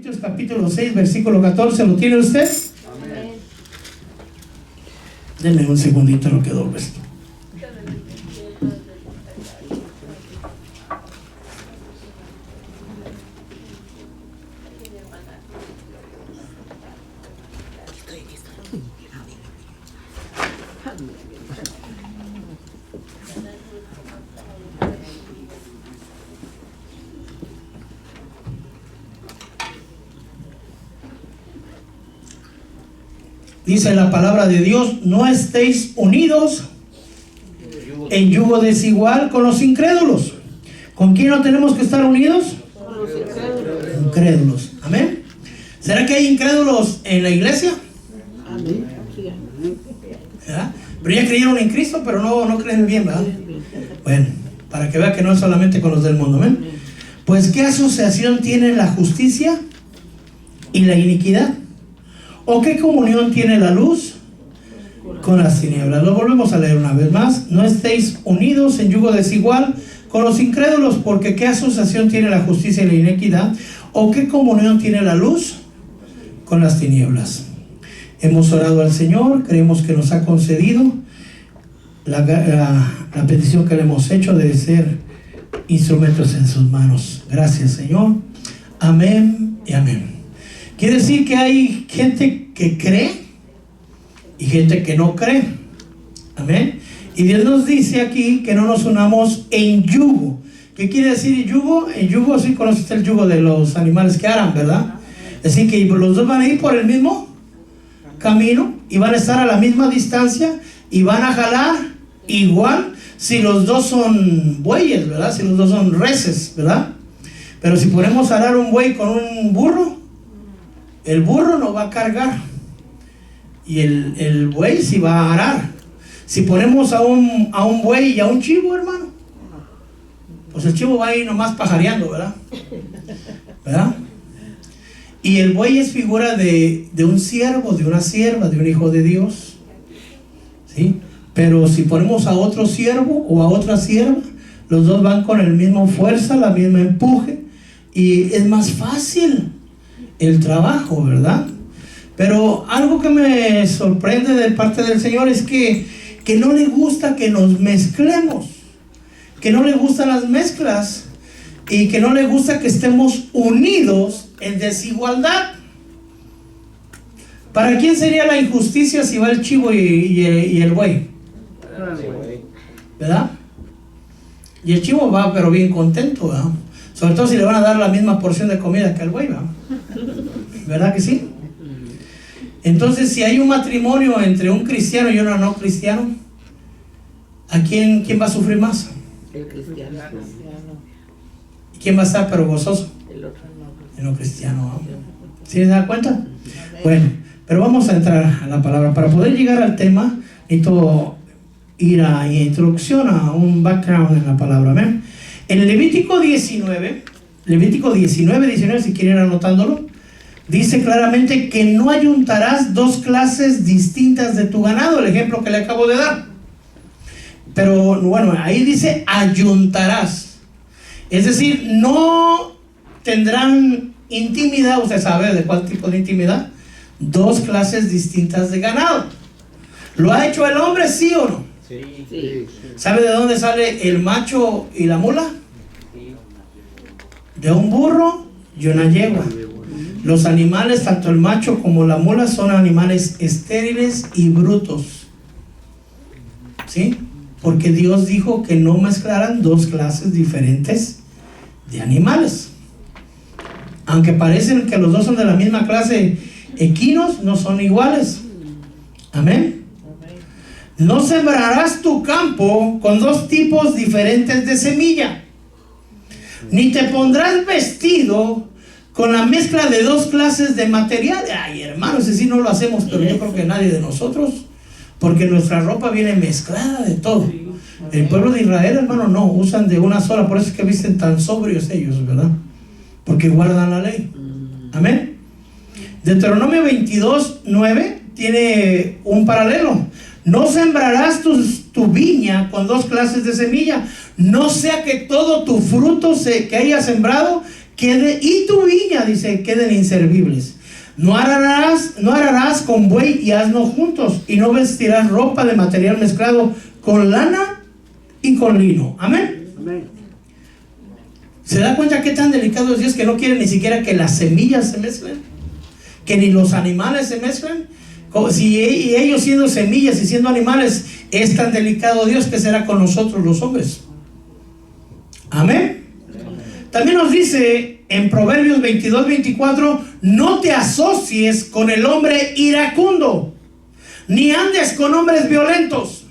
Corintios capítulo 6, versículo 14, ¿lo tiene usted? Amén. Denme un segundito lo que doblo esto. Dice la palabra de Dios: no estéis unidos en yugo desigual con los incrédulos. ¿Con quién no tenemos que estar unidos? Con los incrédulos. Incrédulos. Amén. ¿Será que hay incrédulos en la iglesia? Amén. ¿Verdad? Pero ya creyeron en Cristo, pero no creen bien, ¿verdad? Bueno, para que vea que no es solamente con los del mundo. Amén. Pues ¿qué asociación tiene la justicia y la iniquidad? ¿O qué comunión tiene la luz con las tinieblas? Lo volvemos a leer una vez más. No estéis unidos en yugo desigual con los incrédulos, porque ¿qué asociación tiene la justicia y la iniquidad? ¿O qué comunión tiene la luz con las tinieblas? Hemos orado al Señor, creemos que nos ha concedido la petición que le hemos hecho de ser instrumentos en sus manos. Gracias, Señor. Amén y amén. Quiere decir que hay gente que cree y gente que no cree. Amén. Y Dios nos dice aquí que no nos unamos en yugo. ¿Qué quiere decir yugo? En yugo, sí conoces el yugo de los animales que aran, ¿verdad? Es decir, que los dos van a ir por el mismo camino y van a estar a la misma distancia y van a jalar igual si los dos son bueyes, ¿verdad? Si los dos son reses, ¿verdad? Pero si ponemos a arar un buey con un burro, el burro no va a cargar y el buey sí va a arar. Si ponemos a un buey y a un chivo, hermano, pues el chivo va a ir nomás pajareando, ¿verdad? Y el buey es figura de un siervo, de una sierva, de un hijo de Dios, ¿sí? Pero si ponemos a otro siervo o a otra sierva, los dos van con el mismo fuerza, la misma empuje, y es más fácil el trabajo, ¿verdad? Pero algo que me sorprende de parte del Señor es que no le gusta que nos mezclemos, que no le gustan las mezclas y que no le gusta que estemos unidos en desigualdad. ¿Para quién sería la injusticia si va el chivo y el buey? ¿Verdad? Y el chivo va pero bien contento, ¿verdad? Sobre todo si le van a dar la misma porción de comida que al buey, ¿verdad que sí? Entonces, si hay un matrimonio entre un cristiano y uno no cristiano, ¿a quién va a sufrir más? El cristiano. ¿Y quién va a estar pero gozoso? El otro no. El no cristiano, ¿no? ¿Sí se da cuenta? Bueno, pero vamos a entrar a la palabra. Para poder llegar al tema, necesito ir a introducción, a un background en la palabra. ¿Ven? En el Levítico 19, si quieren anotándolo, dice claramente que no ayuntarás dos clases distintas de tu ganado, el ejemplo que le acabo de dar. Pero bueno, ahí dice ayuntarás. Es decir, no tendrán intimidad, usted sabe de cuál tipo de intimidad, dos clases distintas de ganado. ¿Lo ha hecho el hombre, sí o no? Sí. ¿Sabe de dónde sale el macho y la mula? De un burro y una yegua. Los animales, tanto el macho como la mula, son animales estériles y brutos. ¿Sí? Porque Dios dijo que no mezclaran dos clases diferentes de animales. Aunque parecen que los dos son de la misma clase equinos, no son iguales. Amén. No sembrarás tu campo con dos tipos diferentes de semilla, ni te pondrás vestido con la mezcla de dos clases de material. Ay, hermanos, si no lo hacemos, pero yo creo que nadie de nosotros, porque nuestra ropa viene mezclada de todo. El pueblo de Israel, hermano, no, usan de una sola, por eso es que visten tan sobrios ellos, ¿verdad? Porque guardan la ley. Amén. Deuteronomio 22:9 tiene un paralelo. No sembrarás tu viña con dos clases de semilla, no sea que todo tu fruto que hayas sembrado y tu viña, dice, queden inservibles. No ararás con buey y asno juntos, y no vestirás ropa de material mezclado con lana y con lino. Amén. Amén. ¿Se da cuenta qué tan delicado es Dios, que no quiere ni siquiera que las semillas se mezclen? Que ni los animales se mezclen. Si ellos siendo semillas y siendo animales es tan delicado Dios, ¿qué será con nosotros los hombres? Amén. También nos dice en Proverbios 22-24: no te asocies con el hombre iracundo, ni andes con hombres violentos,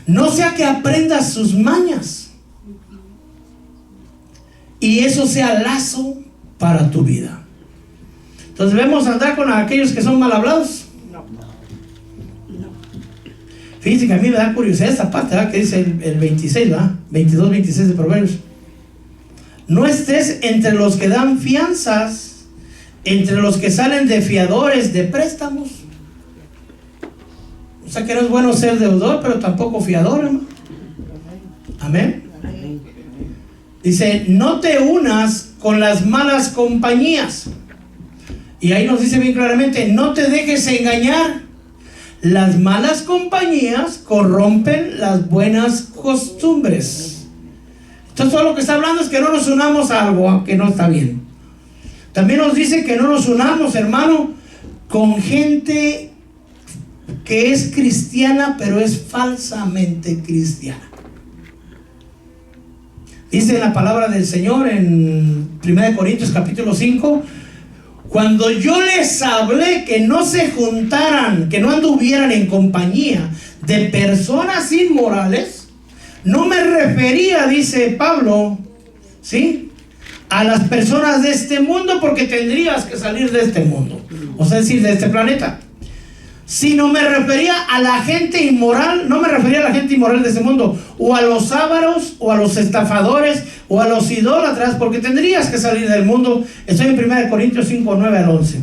no sea que aprendas sus mañas y eso sea lazo para tu vida. Entonces debemos andar con aquellos que son mal hablados. Fíjense que a mí me da curiosidad esta parte, ¿verdad? Que dice el 26, ¿verdad? 22-26 de Proverbios. No estés entre los que dan fianzas, entre los que salen de fiadores de préstamos. O sea que no es bueno ser deudor, pero tampoco fiador, hermano. Amén. Dice, no te unas con las malas compañías. Y ahí nos dice bien claramente, no te dejes engañar. Las malas compañías corrompen las buenas costumbres. Entonces todo lo que está hablando es que no nos unamos a algo que no está bien. También nos dice que no nos unamos, hermano, con gente que es cristiana, pero es falsamente cristiana. Dice la palabra del Señor en 1 Corintios capítulo 5: cuando yo les hablé que no se juntaran, que no anduvieran en compañía de personas inmorales, no me refería, dice Pablo, ¿sí?, a las personas de este mundo, porque tendrías que salir de este mundo, o sea, decir, de este planeta, sino me refería a la gente inmoral. No me refería a la gente inmoral de este mundo, o a los ávaros, o a los estafadores, o a los idólatras, porque tendrías que salir del mundo. Estoy en 1 Corintios 5, 9 al 11.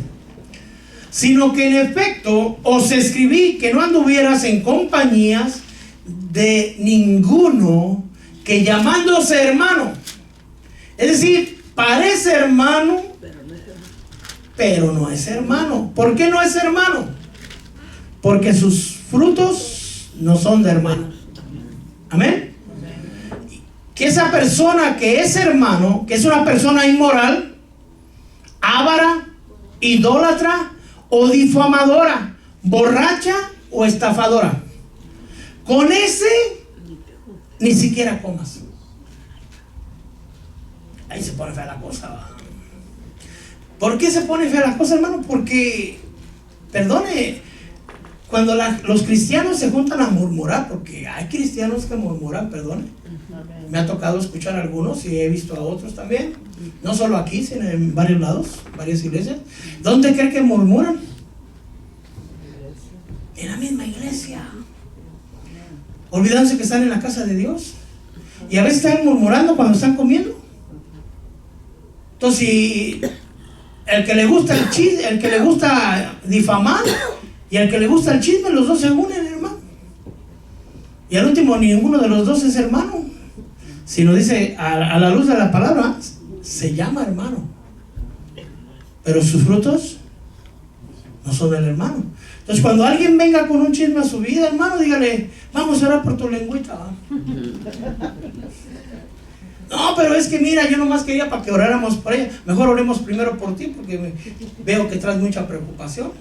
Sino que en efecto os escribí que no anduvieras en compañías de ninguno que llamándose hermano, es decir, parece hermano, pero no es hermano. ¿Por qué no es hermano? Porque sus frutos no son de hermano. Amén. Que esa persona que es hermano, que es una persona inmoral, avara, idólatra o difamadora, borracha o estafadora, con ese ni siquiera comas. Ahí se pone fea la cosa. ¿Por qué se pone fea la cosa, hermano? Porque, perdone, cuando los cristianos se juntan a murmurar, porque hay cristianos que murmuran, perdone. Me ha tocado escuchar a algunos y he visto a otros también, no solo aquí, sino en varios lados, varias iglesias. ¿Dónde creen que murmuran? En la misma iglesia, olvidándose que están en la casa de Dios, y a veces están murmurando cuando están comiendo. Entonces, si el que le gusta el chisme, el que le gusta difamar y el que le gusta el chisme, los dos se unen, hermano, y al último ninguno de los dos es hermano, sino dice, a la luz de la palabra, se llama hermano, pero sus frutos no son del hermano. Entonces, cuando alguien venga con un chisme a su vida, hermano, dígale, vamos a orar por tu lengüita, ¿va? No, pero es que mira, yo nomás quería para que oráramos por ella. Mejor oremos primero por ti, porque veo que traes mucha preocupación,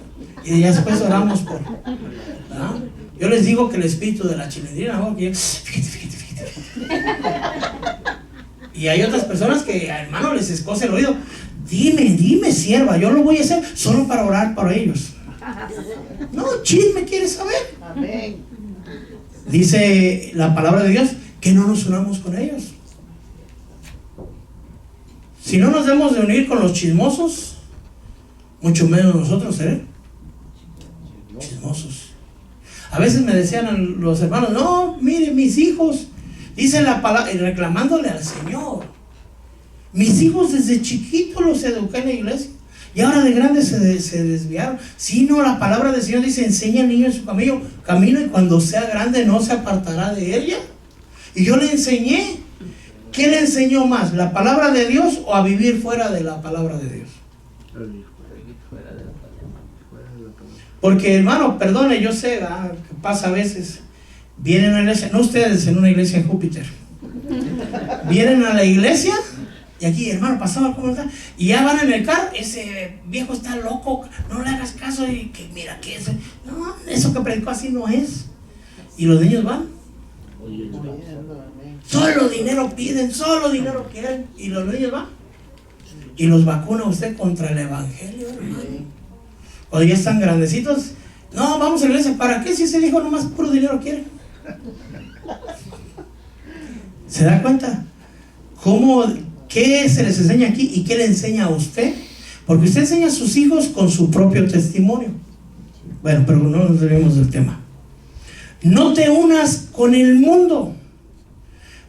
y ya después oramos por, ¿verdad? Yo les digo que el espíritu de la chilindrina, ¿no? Fíjate. Y hay otras personas que, hermano, les escoce el oído. Dime, sierva, yo lo voy a hacer solo para orar por ellos. No, chisme, ¿quieres saber? Amén. Dice la palabra de Dios que no nos unamos con ellos. Si no nos debemos de unir con los chismosos, mucho menos nosotros seremos chismosos. A veces me decían los hermanos, no, mire, mis hijos, dice la palabra, reclamándole al Señor, mis hijos desde chiquitos los eduqué en la iglesia, y ahora de grandes se desviaron. Si no, la palabra del Señor dice, enseña al niño en su camino, y cuando sea grande no se apartará de ella. Y yo le enseñé ¿Qué le enseñó más? ¿La palabra de Dios o a vivir fuera de la palabra de Dios? Porque hermano, perdone, yo sé que pasa a veces. Vienen a la iglesia, no ustedes en una iglesia en Júpiter. Vienen a la iglesia y aquí, hermano, pasaba ¿cómo está? Y ya van en el carro, ese viejo está loco, no le hagas caso y que mira que eso, no, eso que predicó así no es. Y los niños van. Solo dinero piden, solo dinero quieren. Y los niños van. Y los vacuna usted contra el evangelio, hermano. Cuando ya están grandecitos, no, vamos a la iglesia, ¿para qué si ese hijo nomás puro dinero quiere? ¿Se da cuenta? ¿Qué se les enseña aquí y qué le enseña a usted? Porque usted enseña a sus hijos con su propio testimonio. Bueno, pero no nos debemos del tema. No te unas con el mundo.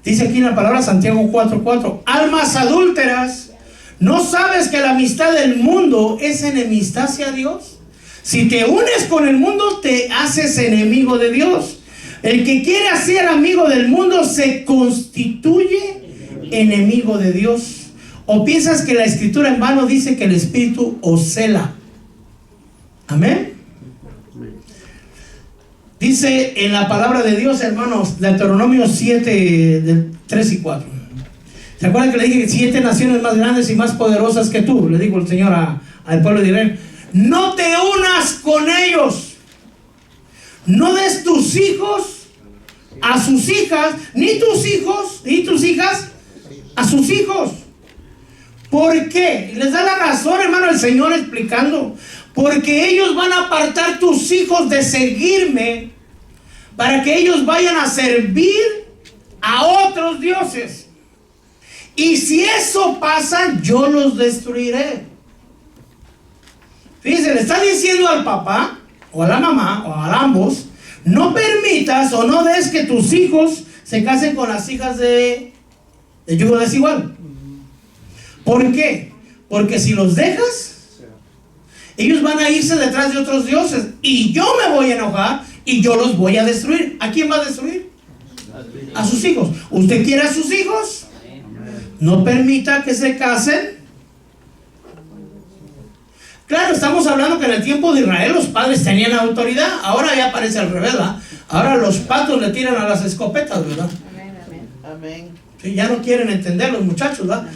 Dice aquí en la palabra Santiago 4:4, almas adúlteras, ¿no sabes que la amistad del mundo es enemistad hacia Dios? Si te unes con el mundo, te haces enemigo de Dios. El que quiere ser amigo del mundo se constituye enemigo de Dios. ¿O piensas que la escritura en vano dice que el espíritu os cela? Amén. Dice en la palabra de Dios, hermanos, Deuteronomio 7, del 3 y 4. ¿Se acuerdan que le dije que 7 naciones más grandes y más poderosas que tú? Le dijo el Señor al pueblo de Israel. No te unas con ellos. No des tus hijos a sus hijas, ni tus hijos, ni tus hijas a sus hijos. ¿Por qué? Y les da la razón, hermano, el Señor explicando. Porque ellos van a apartar tus hijos de seguirme para que ellos vayan a servir a otros dioses. Y si eso pasa, yo los destruiré. Fíjense, le está diciendo al papá, o a la mamá, o a ambos, no permitas o no des que tus hijos se casen con las hijas de yugo desigual. ¿Por qué? Porque si los dejas, ellos van a irse detrás de otros dioses y yo me voy a enojar y yo los voy a destruir. ¿A quién va a destruir? A sus hijos. ¿Usted quiere a sus hijos? No permita que se casen. Claro, estamos hablando que en el tiempo de Israel los padres tenían autoridad. Ahora ya parece al revés, ¿verdad? Ahora los patos le tiran a las escopetas, ¿verdad? Amén. Sí, ya no quieren entender los muchachos, ¿verdad?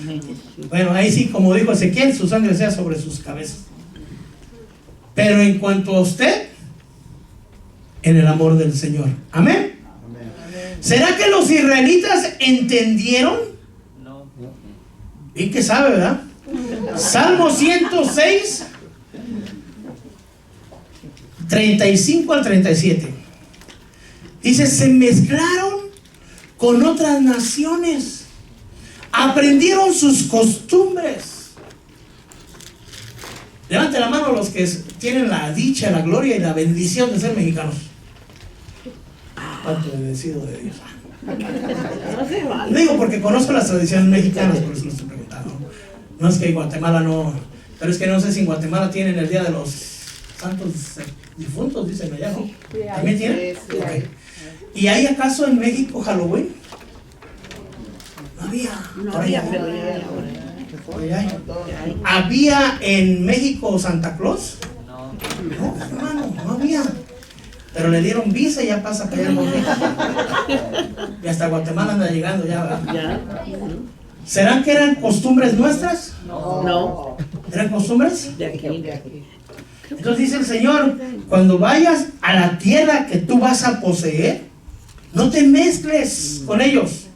Bueno, ahí sí, como dijo Ezequiel, su sangre sea sobre sus cabezas. Pero en cuanto a usted, en el amor del Señor. Amén. ¿Será que los israelitas entendieron? No. Y que sabe, ¿verdad? Salmo 106, 35 al 37. Dice, se mezclaron con otras naciones, aprendieron sus costumbres. Levante la mano los que tienen la dicha, la gloria y la bendición de ser mexicanos. Cuánto bendecido de Dios. Digo porque conozco las tradiciones mexicanas, por eso lo estoy preguntando. No es que en Guatemala no, pero es que no sé si en Guatemala tienen el día de los santos difuntos, dicen allá, ¿no? ¿También tienen? Sí, Okay. ¿Y hay acaso en México Halloween? No había, pero ya. ¿Había en México Santa Claus? No, hermano, no había. Pero le dieron visa y ya pasa para allá en México. Y hasta Guatemala anda llegando ya, ¿verdad? ¿Serán que eran costumbres nuestras? No. ¿Eran costumbres? De aquí. Entonces dice el Señor, cuando vayas a la tierra que tú vas a poseer, no te mezcles con ellos,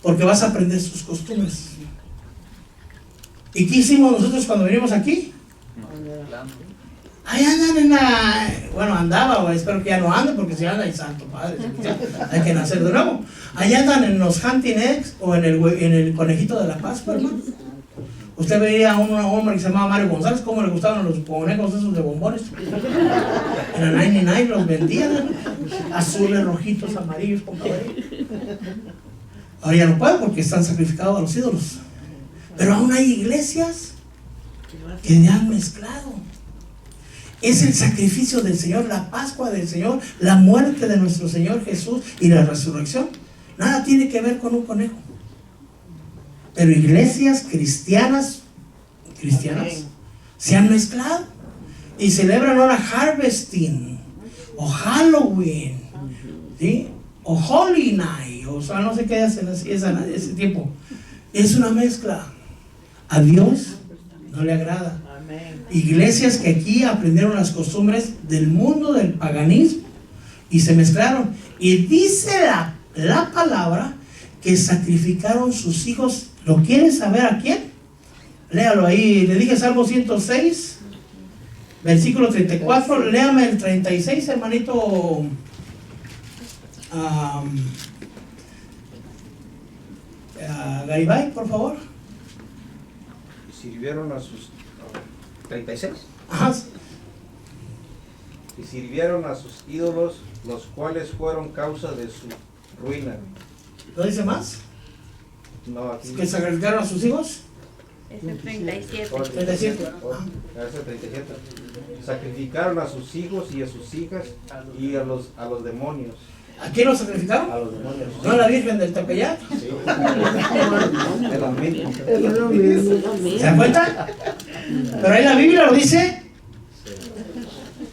porque vas a aprender sus costumbres. ¿Y qué hicimos nosotros cuando venimos aquí? Ahí andan en la... Bueno, andaba, o espero que ya no ande, porque si anda, hay santo padre, hay que nacer de nuevo. Ahí andan en los hunting eggs o en el conejito de la Pascua, hermano. Usted veía a un hombre que se llamaba Mario González, cómo le gustaban los conejos esos de bombones. En la 99 los vendían, ¿no? Azules, rojitos, amarillos, compadre. Ahora ya no pueden porque están sacrificados a los ídolos. Pero aún hay iglesias que ya han mezclado. Es el sacrificio del Señor, la Pascua del Señor, la muerte de nuestro Señor Jesús y la resurrección. Nada tiene que ver con un conejo. Pero iglesias cristianas Amén. se han mezclado y celebran ahora Harvesting o Halloween, ¿sí? O Holy Night, o sea, no sé qué hacen así ese tiempo. Es una mezcla. A Dios no le agrada. Amén. Iglesias que aquí aprendieron las costumbres del mundo del paganismo y se mezclaron. Y dice la palabra que sacrificaron sus hijos. ¿Lo quieres saber a quién? Léalo ahí. Le dije Salmo 106, versículo 34. Léame el 36, hermanito. Garibay, por favor. Sirvieron a sus 36 Ajá. y sirvieron a sus ídolos, los cuales fueron causa de su ruina. ¿No dice más? No, aquí ¿Que sacrificaron a sus hijos? Es el 37. 37. Verso 37. Sacrificaron a sus hijos y a sus hijas y a los demonios. ¿A quién lo sacrificaron? A los demonios. ¿No a la Virgen del Tepeyac? Sí. Es lo mismo. ¿Se dan cuenta? Pero ahí la Biblia lo dice.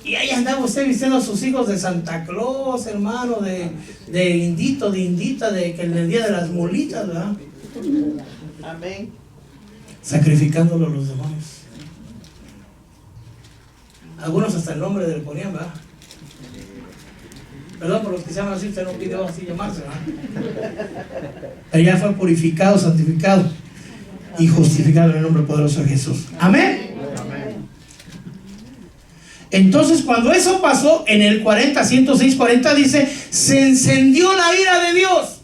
Y ahí andaba usted vistiendo a sus hijos de Santa Claus, hermano, de indito, de indita, de que en el día de las mulitas, ¿verdad? Amén. Sacrificándolo a los demonios. Algunos hasta el nombre le ponían, ¿verdad? Perdón por los que se llaman así, usted no pidió así llamarse, ¿verdad? Pero ya fue purificado, santificado y justificado en el nombre poderoso de Jesús. Amén. Entonces, cuando eso pasó, en el 106:40 dice, se encendió la ira de Dios.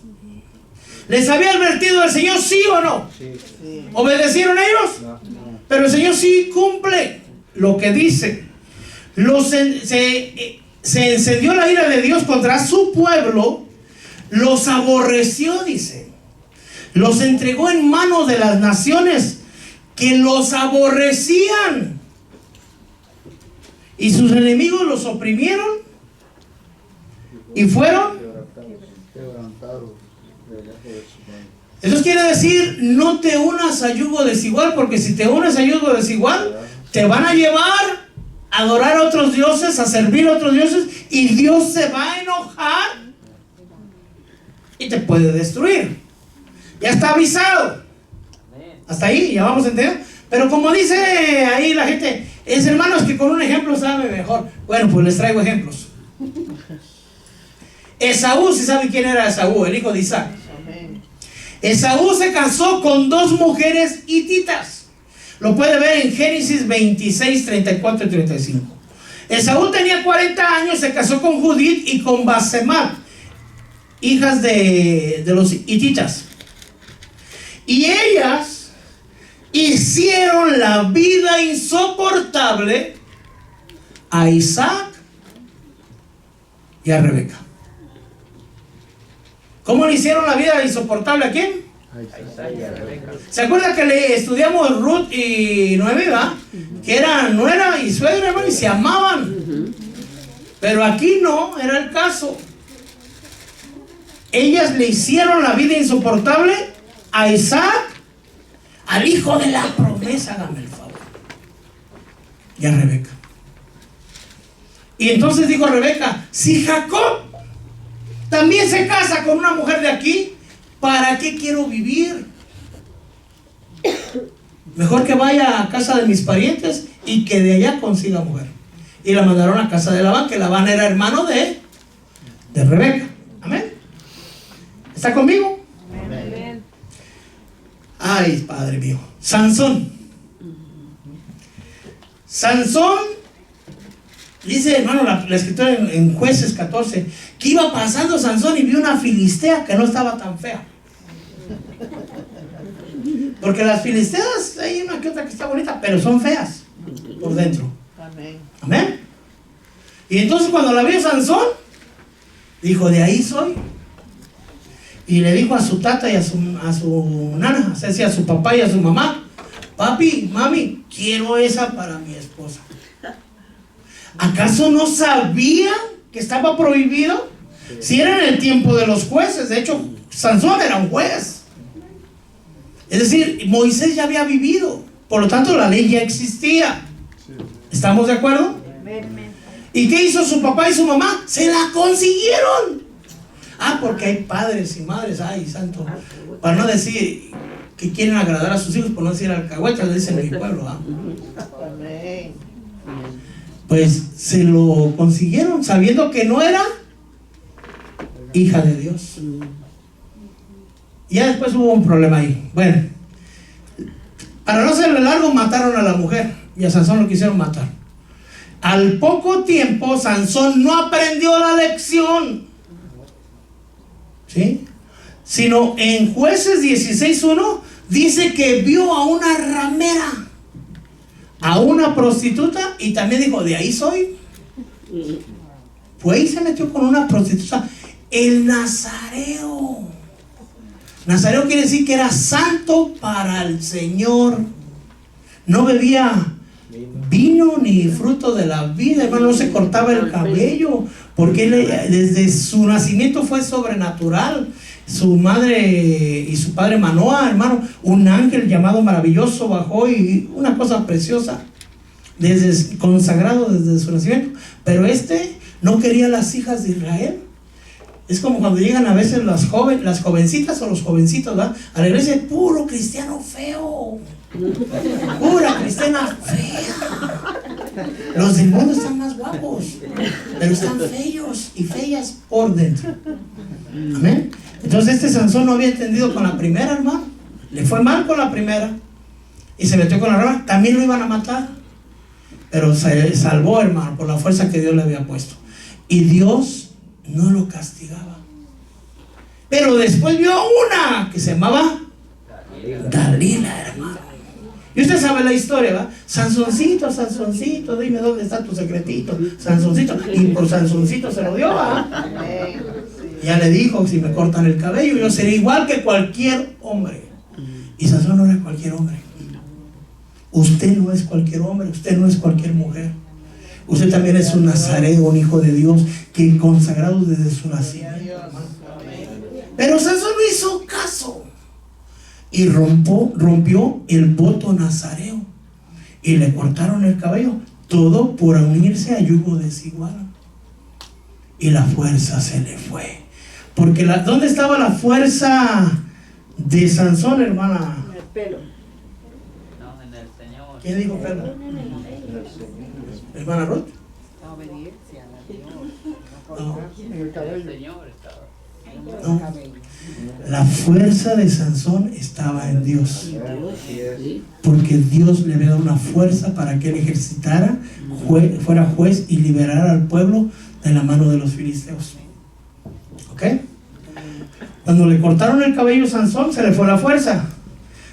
¿Les había advertido el Señor, sí o no? Sí. Sí. ¿Obedecieron ellos? No. Pero el Señor sí cumple lo que dice. Se encendió la ira de Dios contra su pueblo, los aborreció, dice. Los entregó en manos de las naciones que los aborrecían. Y sus enemigos los oprimieron y fueron. Eso quiere decir, no te unas a yugo desigual, porque si te unes a yugo desigual, te van a llevar a adorar a otros dioses, a servir a otros dioses, y Dios se va a enojar y te puede destruir. Ya está avisado. Hasta ahí, ya vamos a entender. Pero como dice ahí la gente, es hermanos que con un ejemplo sabe mejor. Bueno, pues les traigo ejemplos. Esaú, si saben quién era Esaú, el hijo de Isaac. Amén. Esaú se casó con 2 mujeres hititas. Lo puede ver en Génesis 26, 34 y 35. Esaú tenía 40 años, se casó con Judith y con Basemat, hijas de los hititas. Y ellas hicieron la vida insoportable a Isaac y a Rebeca. ¿Cómo le hicieron la vida insoportable a quién? ¿Se acuerda que le estudiamos Ruth y Noemí, ¿verdad? Que eran nuera y suegra, hermano, y se amaban. Pero aquí no era el caso. Ellas le hicieron la vida insoportable a Isaac, al hijo de la promesa, hágame el favor, y a Rebeca. Y entonces dijo Rebeca, si Jacob también se casa con una mujer de aquí, ¿para qué quiero vivir? Mejor que vaya a casa de mis parientes y que de allá consiga mujer. Y la mandaron a casa de Labán, que Labán era hermano de Rebeca. Amén. ¿Está conmigo? Amén. Ay, Padre mío. Sansón. Sansón, dice, hermano, la escritura en Jueces 14, que iba pasando Sansón y vio una filistea que no estaba tan fea. Porque las filisteas, hay una que otra que está bonita, pero son feas por dentro. Amén. Amén. Y entonces cuando la vio Sansón, dijo, de ahí soy. Y le dijo a su tata y a su nana, o sea, a su papá y a su mamá, papi, mami, quiero esa para mi esposa. ¿Acaso no sabía que estaba prohibido? Si era en el tiempo de los jueces. De hecho, Sansón era un juez. Es decir, Moisés ya había vivido, por lo tanto la ley ya existía. ¿Estamos de acuerdo? ¿Y qué hizo su papá y su mamá? Se la consiguieron. Porque hay padres y madres, ay santo, para no decir que quieren agradar a sus hijos, por no decir alcahuetas, le dicen en mi pueblo. Amén. Pues se lo consiguieron sabiendo que no era hija de Dios. Y ya después hubo un problema ahí. Bueno, para no hacerle largo, mataron a la mujer y a Sansón lo quisieron matar. Al poco tiempo, Sansón no aprendió la lección, ¿sí? Sino en Jueces 16:1 dice que vio a una ramera, a una prostituta, y también dijo, de ahí soy. Pues ahí se metió con una prostituta. El nazareo. Nazareo quiere decir que era santo para el Señor. No bebía vino ni fruto de la vida, hermano. No se cortaba el cabello, porque él, desde su nacimiento fue sobrenatural. Su madre y su padre Manoa, hermano, un ángel llamado Maravilloso bajó, y una cosa preciosa, consagrado desde su nacimiento. Pero no quería las hijas de Israel. Es como cuando llegan a veces las jovencitas o los jovencitos, ¿verdad?, a la iglesia, puro cristiano feo, pura cristiana fea. Los del mundo están más guapos, pero están feos y feas por dentro. Amén. Entonces Sansón no había entendido con la primera, hermano. Le fue mal con la primera y se metió con la rama. También lo iban a matar, pero se salvó, hermano, por la fuerza que Dios le había puesto. Y Dios no lo castigaba. Pero después vio una que se llamaba Dalila, hermano. Y usted sabe la historia, ¿va? Sansoncito, Sansoncito, dime dónde está tu secretito, Sansoncito. Y por Sansoncito se lo dio, ¿va? Ya le dijo, si me cortan el cabello, yo seré igual que cualquier hombre. Y Sansón no era cualquier hombre. Usted no es cualquier hombre, usted no es cualquier mujer. Usted también es un nazareo, un hijo de Dios, que consagrado desde su nacimiento. Pero Sansón no hizo caso y rompió el voto nazareo y le cortaron el cabello, todo por unirse a yugo desigual. Y la fuerza se le fue. Porque ¿dónde estaba la fuerza de Sansón, hermana? En el pelo. No, en el Señor. ¿Quién dijo pelo? ¿Hermana Ruth? La obediencia a Dios. No. En el cabello. El Señor estaba. No. La fuerza de Sansón estaba en Dios, porque Dios le había dado una fuerza para que él ejercitara, fuera juez y liberara al pueblo de la mano de los filisteos. ¿Ok? Cuando le cortaron el cabello a Sansón, se le fue la fuerza.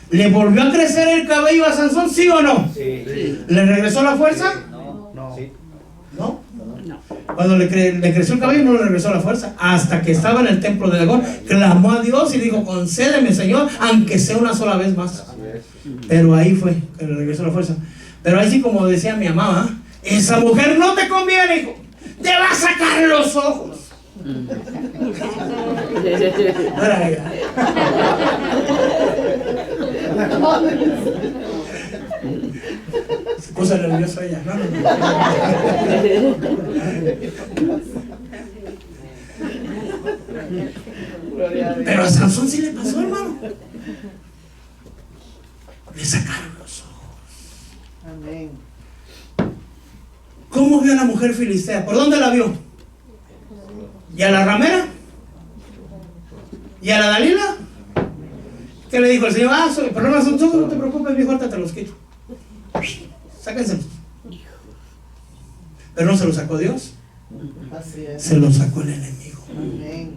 ¿Le volvió a crecer el cabello a Sansón, sí o no? Sí. ¿Le regresó la fuerza? No. Sí. ¿No? Cuando le creció el cabello, no le regresó la fuerza. Hasta que estaba en el templo de Dagón, clamó a Dios y dijo, concédeme, Señor, aunque sea una sola vez más. Pero ahí fue que le regresó la fuerza. Pero ahí sí, como decía mi mamá, esa mujer no te conviene, hijo, te va a sacar los ojos. No era ella. Se puso nerviosa ella. No. Pero a Sansón sí le pasó, hermano. Le sacaron los ojos. Amén. ¿Cómo vio a la mujer filistea? ¿Por dónde la vio? ¿Y a la ramera? ¿Y a la Dalila? ¿Qué le dijo el Señor? Problemas son tus, no te preocupes, mi ahorita te los quito. Sáquenselos. Pero no se los sacó Dios, Así es. se los sacó el enemigo. Amén.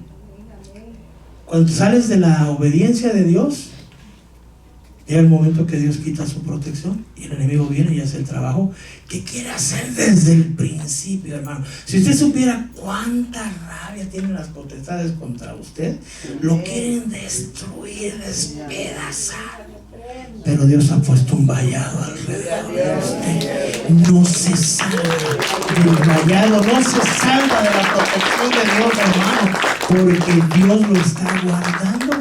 Cuando sales de la obediencia de Dios, llega el momento que Dios quita su protección y el enemigo viene y hace el trabajo que quiere hacer desde el principio, hermano. Si usted supiera cuánta rabia tienen las potestades contra usted, lo quieren destruir, despedazar. Pero Dios ha puesto un vallado alrededor de usted. No se salva del vallado, no se salva de la protección de Dios, hermano, porque Dios lo está guardando.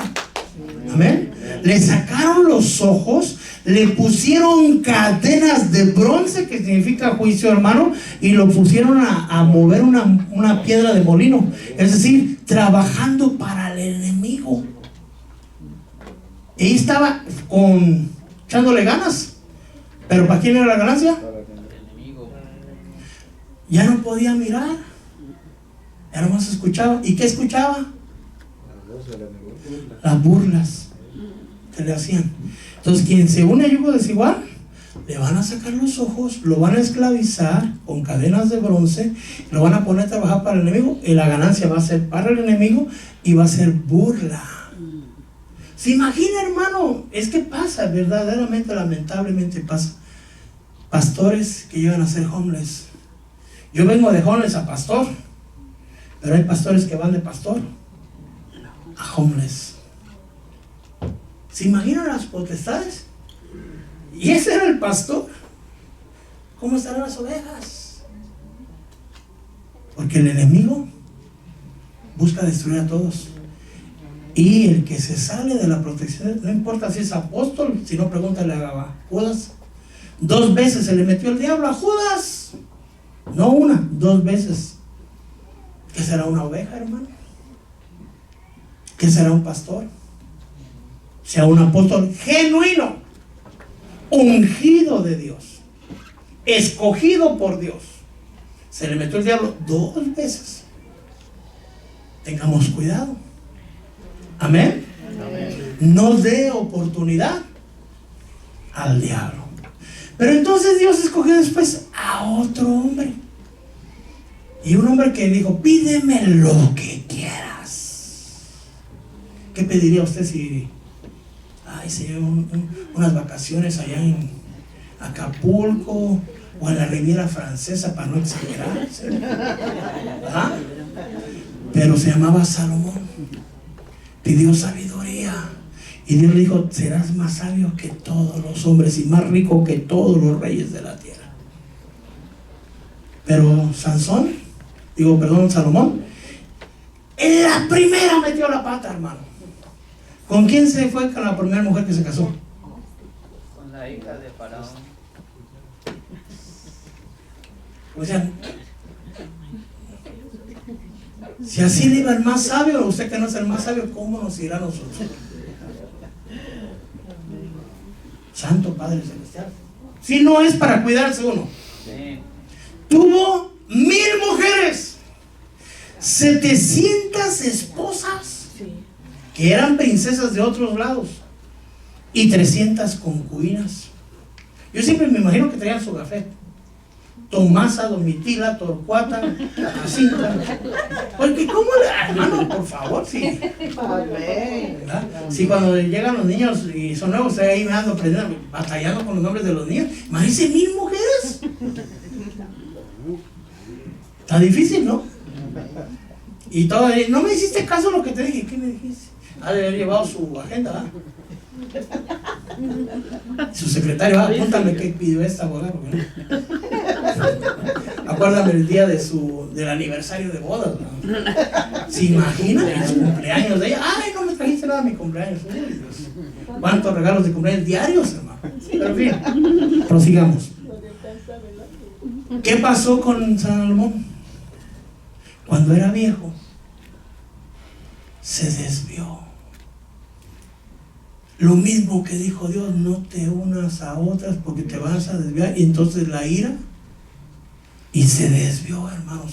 Amén. Le sacaron los ojos, le pusieron cadenas de bronce, que significa juicio, hermano, y lo pusieron a mover una piedra de molino. Es decir, trabajando para el enemigo. Y estaba echándole ganas. ¿Pero para quién era la ganancia? El enemigo. Ya no podía mirar. Ya nomás escuchaba. ¿Y qué escuchaba? Las burlas que le hacían. Entonces, quien se une a yugo desigual, le van a sacar los ojos, lo van a esclavizar con cadenas de bronce, lo van a poner a trabajar para el enemigo, y la ganancia va a ser para el enemigo y va a ser burla. ¿Se imagina, hermano? Es que pasa, verdaderamente, lamentablemente pasa. Pastores que llegan a ser homeless. Yo vengo de homeless a pastor, pero hay pastores que van de pastor a homeless. ¿Se imaginan las potestades? Y ese era el pastor. ¿Cómo estarán las ovejas? Porque el enemigo busca destruir a todos. Y el que se sale de la protección, no importa si es apóstol, si no, pregúntale a Judas. 2 veces se le metió el diablo a Judas. No una, 2 veces. ¿Qué será una oveja, hermano? ¿Qué será un pastor? Sea un apóstol genuino, ungido de Dios, escogido por Dios. Se le metió el diablo 2 veces. Tengamos cuidado. Amén. No dé oportunidad al diablo. Pero entonces Dios escogió después a otro hombre. Y un hombre que dijo: pídeme lo que quieras. ¿Qué pediría usted si se lleva unas vacaciones allá en Acapulco o en la Riviera Francesa, para no exagerar? ¿Ah? Pero se llamaba Salomón. Pidió sabiduría. Y Dios le dijo: serás más sabio que todos los hombres y más rico que todos los reyes de la tierra. Pero Salomón, en la primera metió la pata, hermano. ¿Con quién se fue con la primera mujer que se casó? Con la hija de Faraón. O sea, si así le iba el más sabio, usted que no es el más sabio, ¿cómo nos irá a nosotros? Santo Padre Celestial. Si no es para cuidarse uno. Sí. Tuvo 1000 mujeres, 700 esposas que eran princesas de otros lados y 300 concubinas. Yo siempre me imagino que traían su café: Tomasa, Domitila, Torcuata, Jacinta. Porque ¿cómo le... hermano, por favor, sí. ¿Verdad? Si cuando llegan los niños y son nuevos, estoy ahí me ando aprendiendo, batallando con los nombres de los niños. Imagínense 1000 mujeres. Está difícil, ¿no? Y todavía, no me hiciste caso a lo que te dije. ¿Qué me dijiste? Ha de haber llevado su agenda, su secretario: apúntame qué pidió esta abogada. Acuérdame el día del aniversario de bodas, ¿no? ¿Se imagina? En su cumpleaños de ella: ay, no me trajiste nada a mi cumpleaños. Uy, Dios. ¿Cuántos regalos de cumpleaños diarios, hermano? Pero en fin, prosigamos. ¿Qué pasó con Salomón? Cuando era viejo, se desvió. Lo mismo que dijo Dios: no te unas a otras porque te vas a desviar. Y entonces la ira, y se desvió, hermano,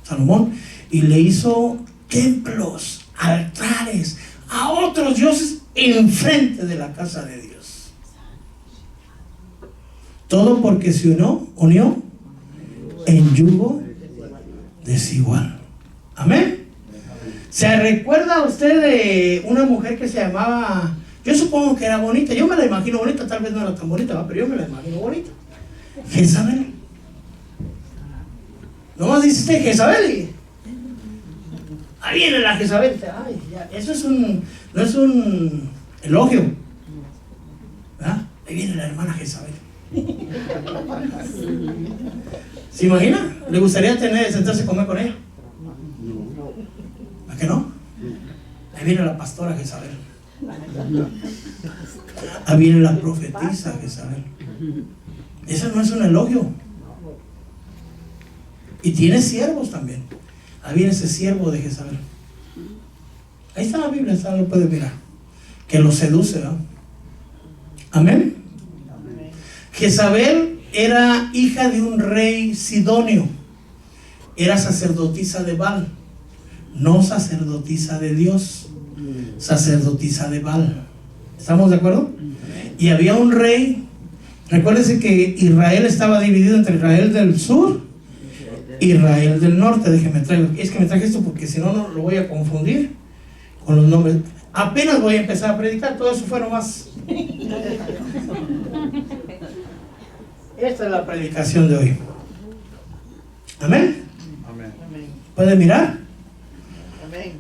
Salomón, y le hizo templos, altares a otros dioses enfrente de la casa de Dios. Todo porque se unió en yugo desigual. Amén. ¿Se recuerda usted de una mujer que se llamaba, yo supongo que era bonita, yo me la imagino bonita, tal vez no era tan bonita, pero yo me la imagino bonita? Jezabel. Nomás dice usted Jezabel y ahí viene la Jezabel. Ay, ya, eso no es un elogio, ¿verdad? Ahí viene la hermana Jezabel. ¿Se imagina? ¿Le gustaría sentarse a comer con ella? ¿A qué no? Ahí viene la pastora Jezabel. Ahí viene la profetisa Jezabel. Eso no es un elogio. Y tiene siervos también. Ahí viene ese siervo de Jezabel. Ahí está la Biblia, lo puede mirar. Que lo seduce, ¿no? Amén. Jezabel era hija de un rey sidonio. Era sacerdotisa de Baal. No sacerdotisa de Dios. Sacerdotisa de Baal. ¿Estamos de acuerdo? Y había un rey. Recuérdense que Israel estaba dividido entre Israel del sur y Israel del norte. Déjenme traigo. Es que me traje esto porque si no, no lo voy a confundir con los nombres. Apenas voy a empezar a predicar. Todo eso fue nomás. Esta es la predicación de hoy. Amén. ¿Puede mirar? Amén.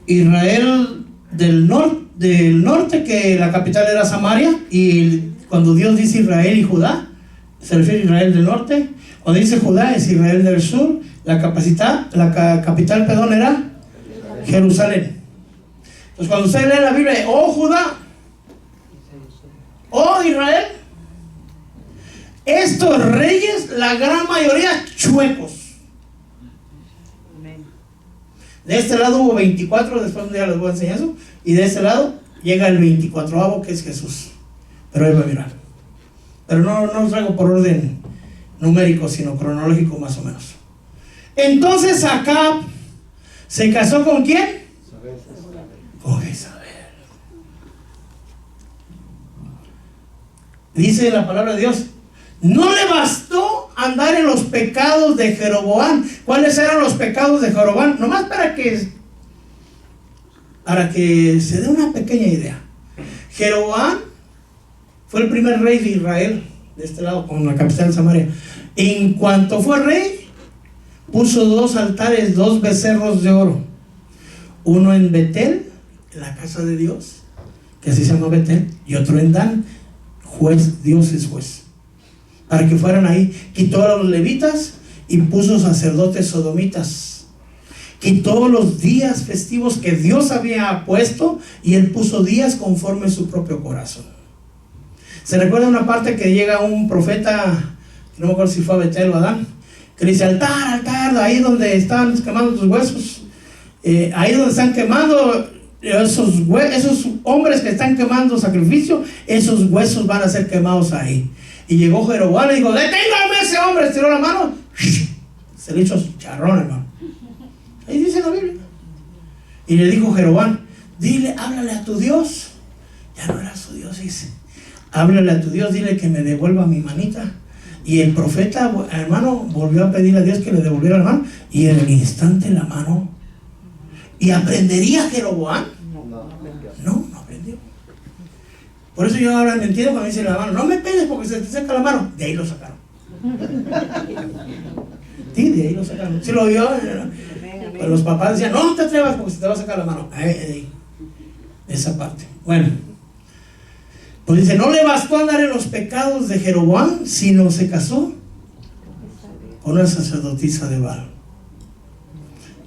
Israel del norte, que la capital era Samaria, y cuando Dios dice Israel y Judá, se refiere a Israel del norte. Cuando dice Judá es Israel del sur. La capital, perdón, era Jerusalén. Entonces cuando usted lee la Biblia, oh Judá, oh Israel, estos reyes, la gran mayoría chuecos. De este lado hubo 24, después un día les voy a enseñar eso. Y de este lado llega el 24avo, que es Jesús. Pero ahí va a mirar. Pero no lo traigo por orden numérico, sino cronológico más o menos. Entonces Acab se casó ¿con quién? Con Jezabel. Dice la palabra de Dios, no le bastó andar en los pecados de Jeroboam. ¿Cuáles eran los pecados de Jeroboam? Nomás para que se dé una pequeña idea. Jeroboam fue el primer rey de Israel, de este lado, con la capital de Samaria. En cuanto fue rey, puso 2 altares, 2 becerros de oro. Uno en Betel, en la casa de Dios, que así se llama Betel, y otro en Dan, Dios es juez. Para que fueran ahí, quitó a los levitas y puso sacerdotes sodomitas. Quitó los días festivos que Dios había puesto y él puso días conforme a su propio corazón. Se recuerda una parte que llega un profeta, no me acuerdo si fue a Betel o a Dan, que dice: altar, ahí donde están quemando tus huesos, ahí donde están quemando esos hombres que están quemando sacrificio, esos huesos van a ser quemados ahí. Y llegó Jeroboam y dijo: deténgame ese hombre. Estiró la mano, se le hizo charrón, hermano. Ahí dice la Biblia. Y le dijo Jeroboam: dile, háblale a tu Dios. Ya no era su Dios, dice. Háblale a tu Dios, dile que me devuelva mi manita. Y el profeta, hermano, volvió a pedirle a Dios que le devolviera la mano. Y en el instante la mano. ¿Y aprendería Jeroboam? No aprendió. Por eso yo ahora me entiendo cuando dice la mano: no me pegues porque se te seca la mano. De ahí lo sacaron. Sí, de ahí lo sacaron. ¿Sí lo vio? Pues los papás decían: no te atrevas porque se te va a sacar la mano. Ahí. Esa parte. Bueno. Pues dice: no le bastó andar en los pecados de Jeroboam, sino se casó con una sacerdotisa de Baal.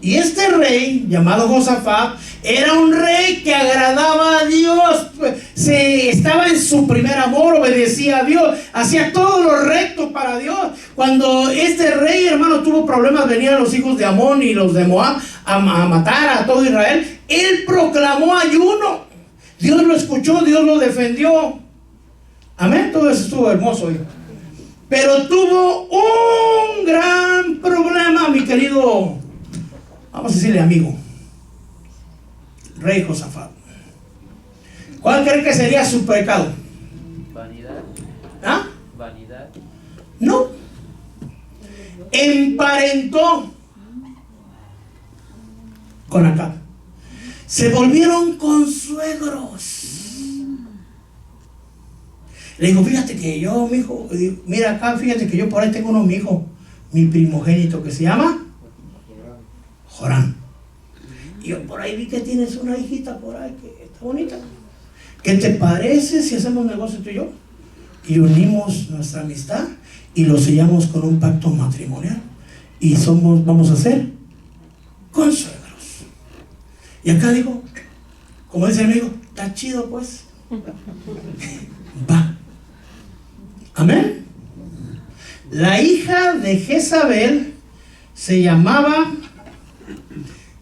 Y este rey, llamado Josafat, era un rey que agradaba a Dios. Estaba en su primer amor, obedecía a Dios, hacía todo lo recto para Dios. Cuando este rey, hermano, tuvo problemas, venían los hijos de Amón y los de Moab a matar a todo Israel. Él proclamó ayuno. Dios lo escuchó, Dios lo defendió. Amén, todo eso estuvo hermoso hoy. Pero tuvo un gran problema, mi querido, vamos a decirle amigo, rey Josafat. ¿Cuál cree que sería su pecado? Vanidad. ¿Ah? Vanidad. No. Emparentó con Acab. Se volvieron consuegros. Le digo: fíjate que yo, mi hijo, mira acá, fíjate que yo por ahí tengo uno, mi hijo, mi primogénito, que se llama Joram. Y yo por ahí vi que tienes una hijita por ahí que está bonita. ¿Qué te parece si hacemos negocio tú y yo? Y unimos nuestra amistad y lo sellamos con un pacto matrimonial. Y vamos a ser consuegros. Y acá digo, como dice el amigo, está chido pues. va. Amén. La hija de Jezabel se llamaba,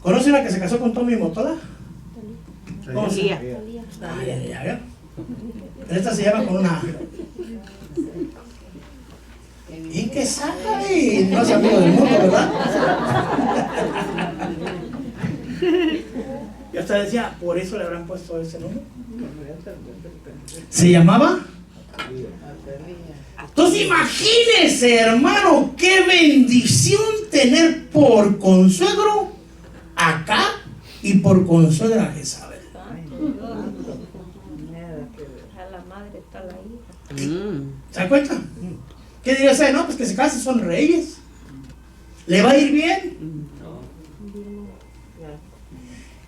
¿conoce la que se casó con Tommy Motola? ¿Cómo se llama? Ya. Pero esta se llama con una. ¿Y qué sabe? No es amigo del mundo, ¿verdad? Y hasta decía, por eso le habrán puesto ese nombre. Se llamaba. Entonces imagínese, hermano, qué bendición tener por consuegro acá y por consuegra a Jezabel. A la madre está la hija. ¿Se da cuenta? ¿Qué diría usted? No, pues que se casen, son reyes. ¿Le va a ir bien?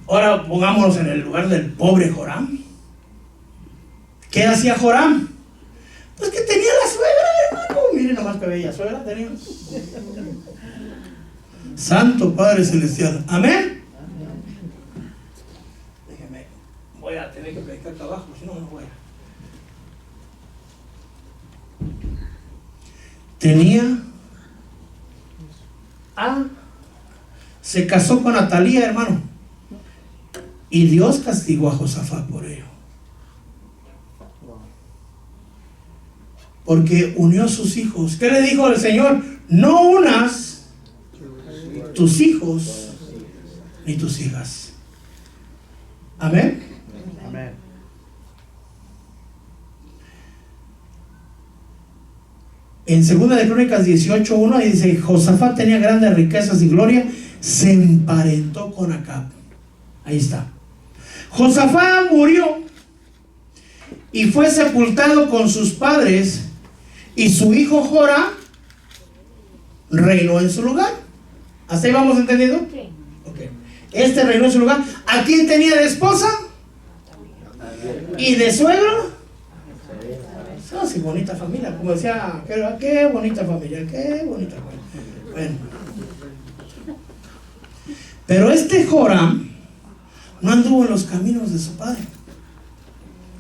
Ahora pongámonos en el lugar del pobre Joram. ¿Qué hacía Joram? Pues que tenía la suegra, hermano. Miren nomás que bella suegra tenía. Santo Padre Celestial. Amén. Déjeme, voy a tener que predicar acá abajo, si no, no voy. Se casó con Atalía, hermano. Y Dios castigó a Josafat por ello. Porque unió a sus hijos. ¿Qué le dijo el Señor? No unas tus hijos ni tus hijas. Amén. Amén. En 2 de Crónicas 18:1 dice: Josafat tenía grandes riquezas y gloria, se emparentó con Acab. Ahí está. Josafat murió y fue sepultado con sus padres, y su hijo Joram reinó en su lugar. ¿Hasta ahí vamos entendiendo? Sí. Okay. Este reinó en su lugar. ¿A quién tenía de esposa? ¿Y de suegro? Oh, sí, bonita familia. Como decía, qué bonita familia, qué bonita familia. Bueno. Pero este Joram no anduvo en los caminos de su padre.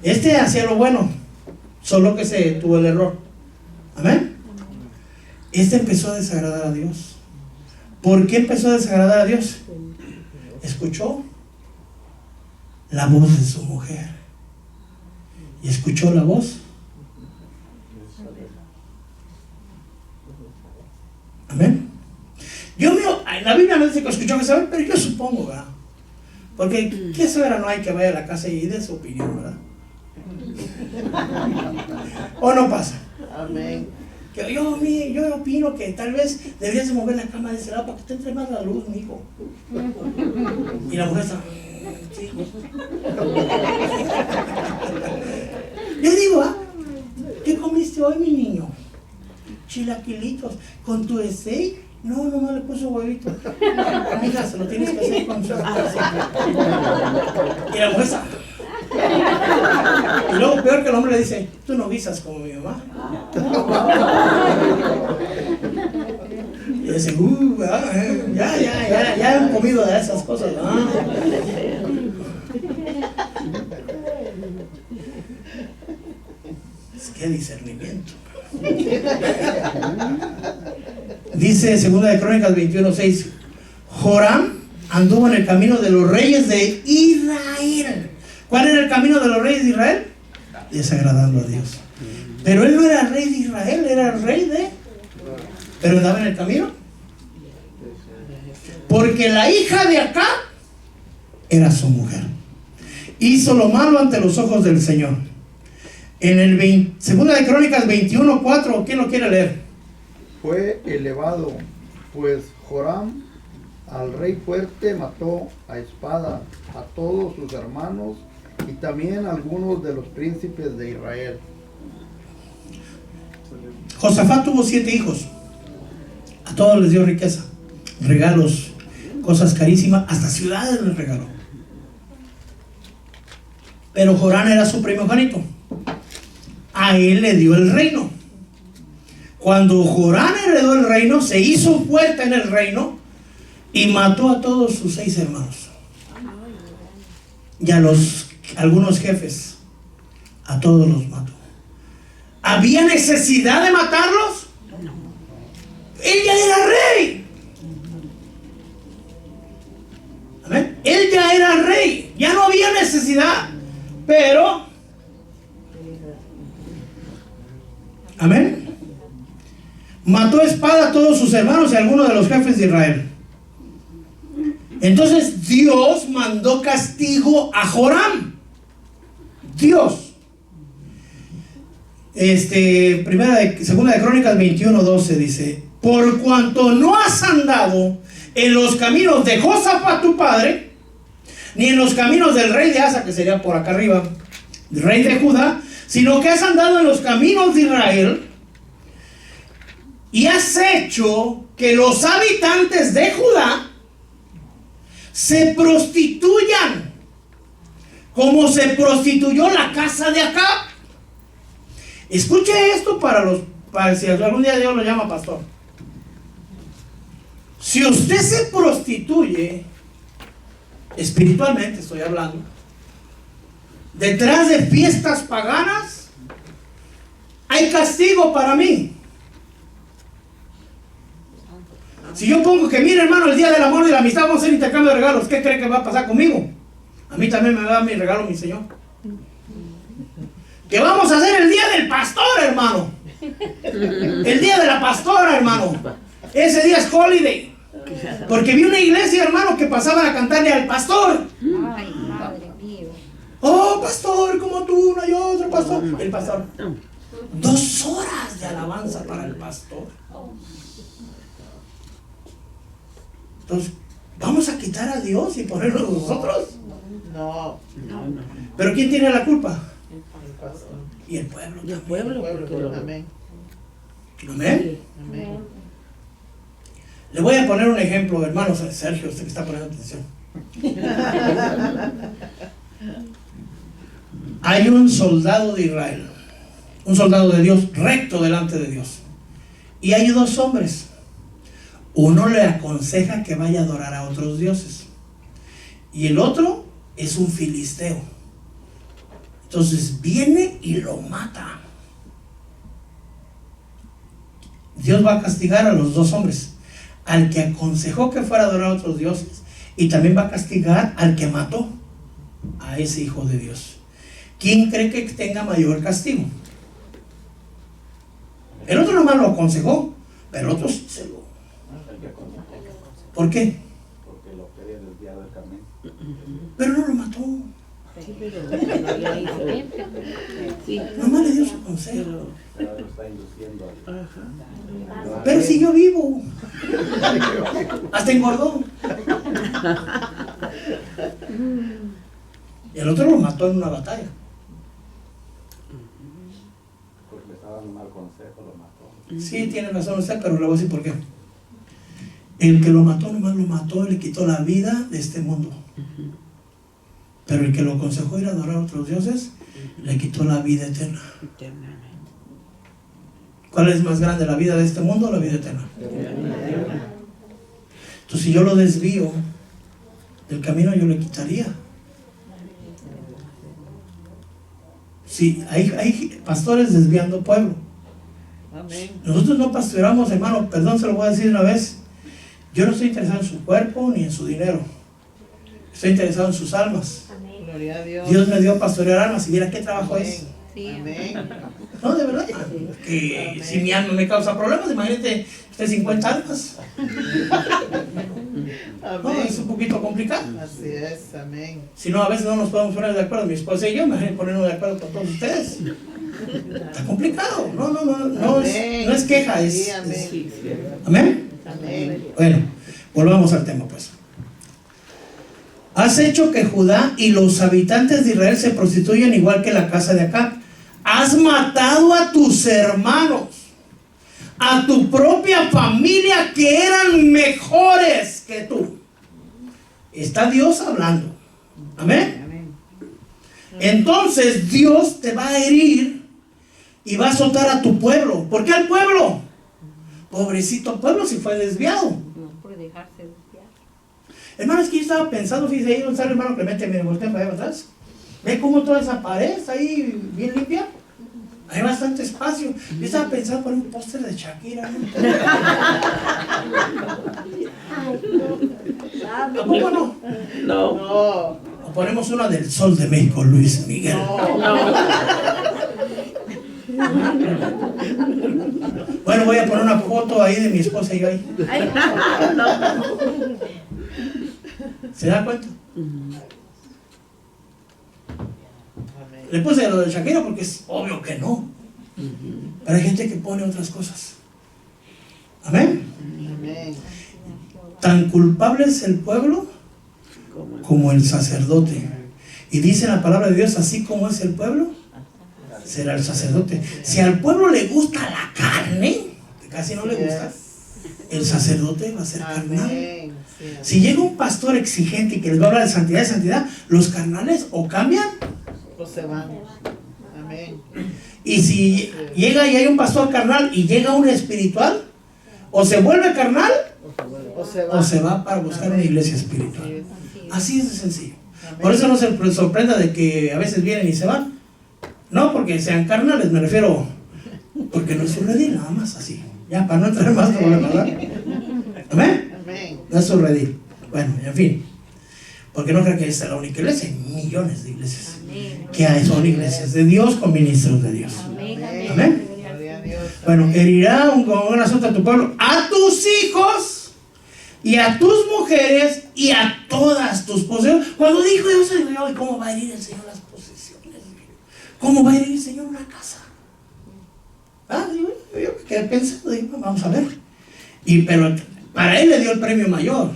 Este hacía lo bueno, solo que se tuvo el error. Amén. Este empezó a desagradar a Dios. ¿Por qué empezó a desagradar a Dios? Escuchó la voz de su mujer. Y escuchó la voz. Amén. La Biblia no dice que escuchó que sabe, pero yo supongo, ¿verdad? Porque ¿qué suegra no hay que vaya a la casa y dé su opinión, verdad? ¿O no pasa? Amén. Que yo opino que tal vez deberías de mover la cama de ese lado para que te entre más la luz, mijo. Y la mujer está, sí. Yo digo, ¿qué comiste hoy, mi niño? Chilaquilitos con tu estey. No le puso huevito. Amiga, se lo tienes que hacer con su. Y la mujer está. Y luego peor que el hombre le dice: tú no guisas como mi mamá. Y dice: ya han comido de esas cosas, ¿no? Qué discernimiento. Dice 2 de Crónicas 21:6: Joram anduvo en el camino de los reyes de Israel. ¿Cuál era el camino de los reyes de Israel? Desagradando a Dios. Pero él no era rey de Israel, era el rey de... ¿Pero andaba en el camino? Porque la hija de Acab era su mujer. Hizo lo malo ante los ojos del Señor. En el 2 de Crónicas 21:4, ¿quién lo quiere leer? Fue elevado, pues Joram, al rey fuerte, mató a espada a todos sus hermanos y también a algunos de los príncipes de Israel. Josafat tuvo 7 hijos. A todos les dio riqueza, regalos, cosas carísimas, hasta ciudades les regaló. Pero Joram era su primogénito. A él le dio el reino. Cuando Joram heredó el reino, se hizo fuerte en el reino y mató a todos sus 6 hermanos. Y a algunos jefes, a todos los mató. ¿Había necesidad de matarlos? Él ya era rey. Amén. Él ya era rey. Ya no había necesidad. Pero, amén, mató a espada a todos sus hermanos y a algunos de los jefes de Israel. Entonces Dios mandó castigo a Joram. Dios. Segunda de Crónicas 21:12 dice: por cuanto no has andado en los caminos de Josafat tu padre, ni en los caminos del rey de Asa, que sería por acá arriba, el rey de Judá, sino que has andado en los caminos de Israel, y has hecho que los habitantes de Judá se prostituyan, como se prostituyó la casa de Acab. Escuche esto para si algún día Dios lo llama pastor. Si usted se prostituye, espiritualmente estoy hablando, detrás de fiestas paganas, hay castigo para mí. Si yo pongo que, mire hermano, el día del amor y la amistad vamos a hacer intercambio de regalos, ¿qué cree que va a pasar conmigo? A mí también me va a dar mi regalo mi Señor. Que vamos a hacer el día del pastor, hermano. El día de la pastora, hermano. Ese día es holiday. Porque vi una iglesia, hermano, que pasaban a cantarle al pastor. Ay, Padre mío. Oh, pastor, como tú, no hay otro pastor. El pastor. 2 horas de alabanza para el pastor. Entonces, ¿vamos a quitar a Dios y ponerlo nosotros? No. ¿Pero quién tiene la culpa? El pastor. Y el pueblo. Y el pueblo, porque lo- Amén. Amén. Amén. Le voy a poner un ejemplo, hermano Sergio, usted que está poniendo atención. Hay un soldado de Israel, un soldado de Dios recto delante de Dios. Y hay 2 hombres. Uno le aconseja que vaya a adorar a otros dioses. Y el otro es un filisteo. Entonces viene y lo mata. Dios va a castigar a los 2 hombres. Al que aconsejó que fuera a adorar a otros dioses. Y también va a castigar al que mató a ese hijo de Dios. ¿Quién cree que tenga mayor castigo? El otro nomás lo aconsejó, pero el otro se lo... ¿Por qué? Porque lo quería desviar del camino. Pero no lo mató. Sí, pero no había diferente. Sí, Nomás le dio su consejo. pero, Pero lo está induciendo al... Pero siguió vivo. Hasta engordó. Y el otro lo mató en una batalla. Porque le estaba dando un mal consejo, lo mató. Sí, tiene razón usted, pero le voy a decir por qué. El que lo mató, nomás lo mató y le quitó la vida de este mundo. Pero el que lo aconsejó ir a adorar a otros dioses, le quitó la vida eterna. eternamente. ¿Cuál es más grande, la vida de este mundo o la vida eterna? Entonces, si yo lo desvío del camino, yo le quitaría. Sí, hay pastores desviando pueblo. Amén. Nosotros no pastoreamos, hermano, perdón, se lo voy a decir una vez. Yo no estoy interesado en su cuerpo ni en su dinero. Estoy interesado en sus almas. Amén. Gloria a Dios. Dios me dio a pastorear almas y mira qué trabajo es. Sí, Amén. No, de verdad. Que si mi alma me causa problemas, imagínate usted 50 almas. No, Amén. es un poquito complicado. Así es. Amén. Si no, a veces no nos podemos poner de acuerdo, mi esposa y yo, imagínate ponernos de acuerdo con todos ustedes. Está complicado. No es queja, Sí, es... amén. Sí, sí. ¿Amén? Amén. Bueno, volvamos al tema pues. Has hecho que Judá y los habitantes de Israel se prostituyan igual que la casa de Acab. Has matado a tus hermanos, a tu propia familia que eran mejores que tú. Está Dios hablando. Amén. Amén. Entonces Dios te va a herir y va a soltar a tu pueblo. ¿Por qué al pueblo? Pobrecito pueblo si fue desviado. no por dejarse desviar. Hermano, es que yo estaba pensando, fíjese ahí donde está el hermano Clemente, me volteé para allá atrás. ¿Ve cómo toda esa pared está ahí bien limpia? Hay bastante espacio. Yo estaba pensando poner un póster de Shakira, ¿no? ¿A poco no? No. O ponemos una del Sol de México, Luis Miguel. Bueno, voy a poner una foto ahí de mi esposa y yo ahí. ¿Se da cuenta? Le puse lo de Shakira porque es obvio que no. Pero hay gente que pone otras cosas. Amén. Amén. Tan culpable es el pueblo como el sacerdote. Y dice la palabra de Dios, así como es el pueblo, será el sacerdote. Si al pueblo le gusta la carne, que casi no le gusta, el sacerdote va a ser carnal. Amén. Sí, amén. Si llega un pastor exigente y que les va a hablar de santidad, los carnales o cambian. O se van. Amén. Y si llega y hay un pastor carnal y llega un espiritual, o se vuelve carnal O se va. para buscar una iglesia espiritual. Sí. Así es de sencillo. Amén. Por eso no se sorprenda de que a veces vienen y se van. No porque sean carnales, me refiero, porque no es su redil, nada más así. Ya, para no entrar más problemas, ¿verdad? ¿Amén? Amén. No es su redil. Bueno, en fin. Porque no creo que esta es la única iglesia, hay millones de iglesias. Amén. Que hay, son iglesias de Dios con ministros de Dios. Amén. Amén. Amén. Gloria a Dios. Bueno, Amén. herirá con un asunto a tu pueblo, a tus hijos y a tus mujeres y a todas tus posesiones. Cuando dijo eso, digo yo, ¿cómo va a herir el Señor las posesiones? ¿Cómo va a herir el Señor una casa? Digo, yo me quedé pensando, digo, vamos a ver. Pero para él le dio el premio mayor.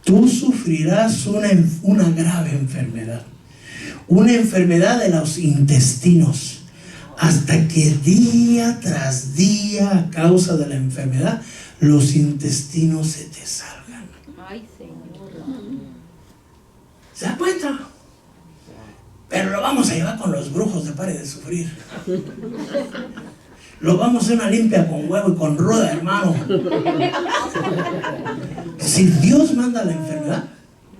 Tú sufrirás una grave enfermedad. Una enfermedad de los intestinos. Hasta que día tras día, a causa de la enfermedad, los intestinos se te salgan. Ay, Señor. ¿Se da cuenta? Pero lo vamos a llevar con los brujos de pare de sufrir. Lo vamos a hacer una limpia con huevo y con ruda, hermano. Si Dios manda la enfermedad,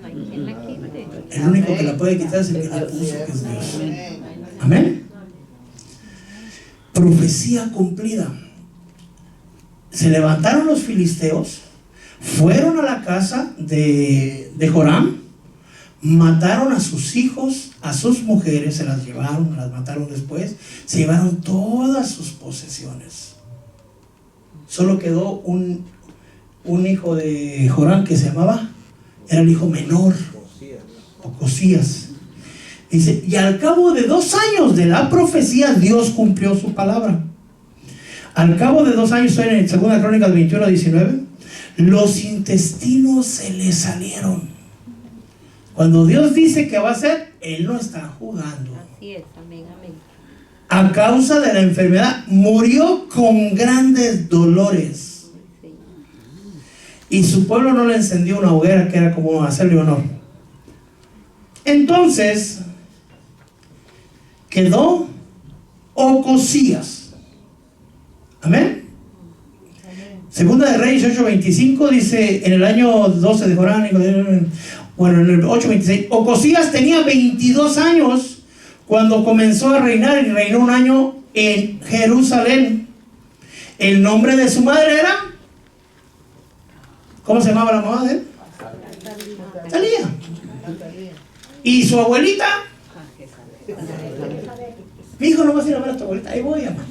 No hay quien la quite. el único que la puede quitar es el que la puso, que es Dios. Amén. Amén. Profecía cumplida. Se levantaron los filisteos, fueron a la casa de Joram, mataron a sus hijos, a sus mujeres, se las llevaron, las mataron después, se llevaron todas sus posesiones. Solo quedó un hijo de Joram que se llamaba, era el hijo menor, Ocosías. Dice, y al cabo de 2 años de la profecía, Dios cumplió su palabra. Al cabo de 2 años, en 2 Crónicas 21:19, los intestinos se le salieron. Cuando Dios dice que va a hacer, Él no está jugando. Así es, amén, amén. A causa de la enfermedad, murió con grandes dolores. Sí. Y su pueblo no le encendió una hoguera que era como hacerle honor. Entonces quedó Ocosías. Amén. Segunda de Reyes 8:25 dice, en el año 12 de Joram, bueno, en el 8:26, Ocosías tenía 22 años cuando comenzó a reinar, y reinó 1 año en Jerusalén. El nombre de su madre era, ¿cómo se llamaba la mamá de él? Talía. Y su abuelita, mi hijo, no vas a ir a ver a tu abuelita, ahí voy, mamá.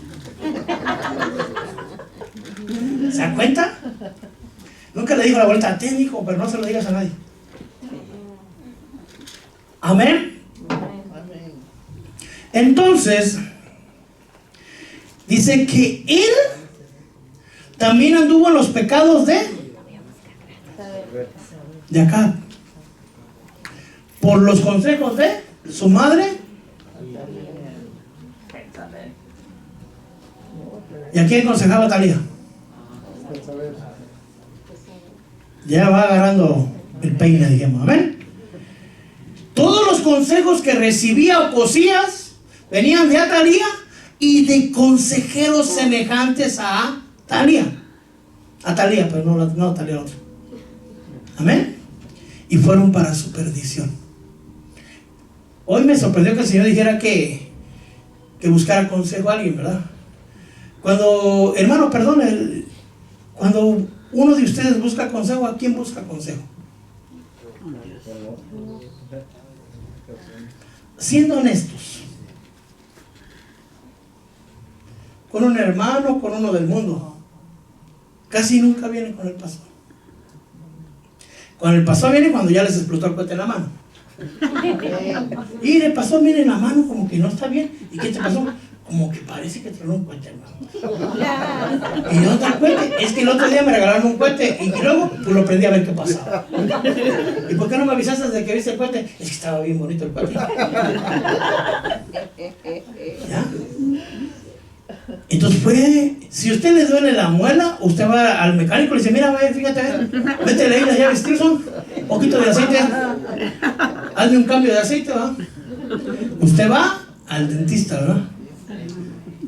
¿Se dan cuenta? Nunca le dijo a la abuelita, ten hijo, pero no se lo digas a nadie. Amén. Amén. Entonces, dice que él también anduvo en los pecados de Acab, por los consejos de su madre. ¿Y a quién aconsejaba Talía? Ya va agarrando el peine, digamos. Amén. Todos los consejos que recibía Ocosías venían de Atalía y de consejeros semejantes a Talía. Atalía, pero no Atalía la otra. Amén. Y fueron para su perdición. Hoy me sorprendió que el Señor dijera que que buscara consejo a alguien, ¿verdad? Cuando, hermano, perdón, cuando uno de ustedes busca consejo, ¿a quién busca consejo? Siendo honestos, con un hermano, con uno del mundo, casi nunca viene con el pastor. Con el pastor viene cuando ya les explotó el cohete en la mano. Y el pastor, miren la mano como que no está bien. ¿Y qué te pasó? Como que parece que tronó un cohete, hermano. Y no está el cohete. Es que el otro día me regalaron un cohete y luego pues lo prendí a ver qué pasaba. ¿Y por qué no me avisaste desde que viste el cohete? Es que estaba bien bonito el cohete. ¿Ya? Entonces si usted le duele la muela, usted va al mecánico y le dice, mira, fíjate, vete a leer las llaves Stilson, un poquito de aceite, hazme un cambio de aceite, ¿verdad? Usted va al dentista, ¿verdad?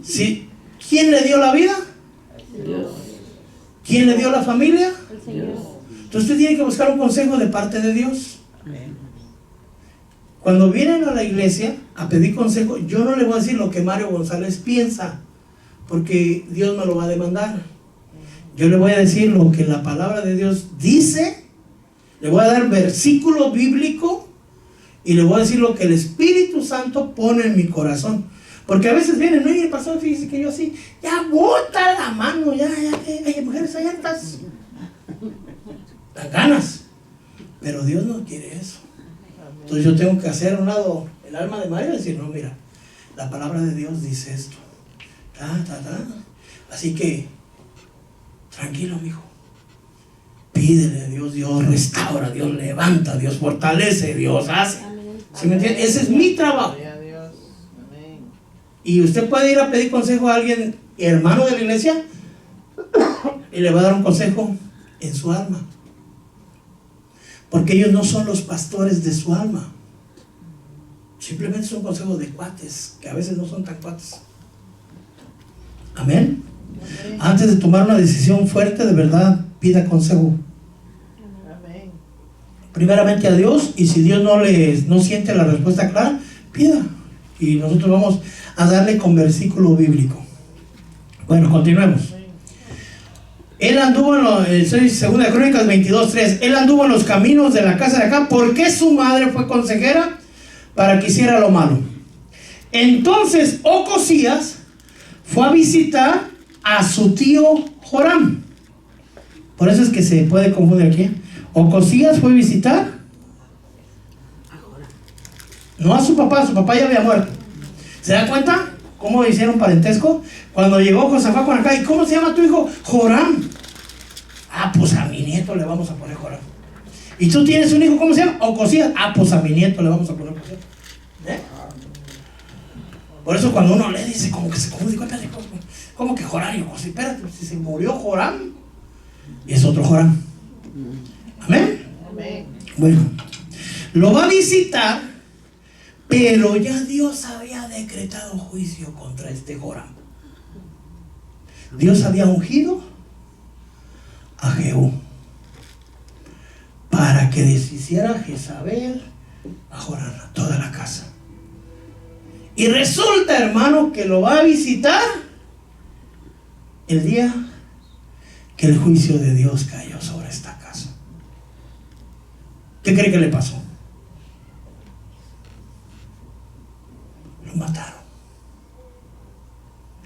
¿Sí? ¿Quién le dio la vida? ¿Quién le dio la familia? Entonces usted tiene que buscar un consejo de parte de Dios. Cuando vienen a la iglesia a pedir consejo, yo no le voy a decir lo que Mario González piensa, porque Dios me lo va a demandar. Yo le voy a decir lo que la palabra de Dios dice, le voy a dar versículo bíblico y le voy a decir lo que el Espíritu Santo pone en mi corazón. Porque a veces vienen, no, y el pastor, fíjese que yo así, ya bota la mano, ya, hay mujeres allá, dan ganas. Pero Dios no quiere eso. Entonces yo tengo que hacer a un lado el alma de María y decir, no, mira, la palabra de Dios dice esto. Así que, tranquilo, mijo. Pídele a Dios, Dios restaura, Dios levanta, Dios fortalece, Dios hace. ¿Sí me entiende? Ese es mi trabajo. Y usted puede ir a pedir consejo a alguien, hermano de la iglesia, y le va a dar un consejo en su alma. Porque ellos no son los pastores de su alma. Simplemente son consejos de cuates, que a veces no son tan cuates. Amén. Antes de tomar una decisión fuerte, de verdad, pida consejo. Amén. Primeramente a Dios, y si Dios no siente la respuesta clara, pida. Y nosotros vamos a darle con versículo bíblico. Bueno, continuemos. Él anduvo en segunda de Crónicas 22:3. Él anduvo en los caminos de la casa de acá, porque su madre fue consejera para que hiciera lo malo. Entonces Ocosías fue a visitar a su tío Joram. Por eso es que se puede confundir aquí. Ocosías fue a visitar no a su papá ya había muerto. ¿Se da cuenta cómo hicieron parentesco? Cuando llegó Josafat con acá, ¿y cómo se llama tu hijo? Joram. Pues a mi nieto le vamos a poner Joram. ¿Y tú tienes un hijo, cómo se llama? Ocosías. Pues a mi nieto le vamos a poner Ocosías. Por eso cuando uno le dice, como que se confunde, ¿cómo que Joram y Ocosías? Espérate, si se murió Joram, y es otro Joram. ¿Amén? Amén. Bueno, lo va a visitar, pero ya Dios había decretado juicio contra este Joram. Dios había ungido a Jehú para que deshiciera a Jezabel, a Joram, a toda la casa. Y resulta, hermano, que lo va a visitar el día que el juicio de Dios cayó sobre esta casa. ¿Qué cree que le pasó? Lo mataron.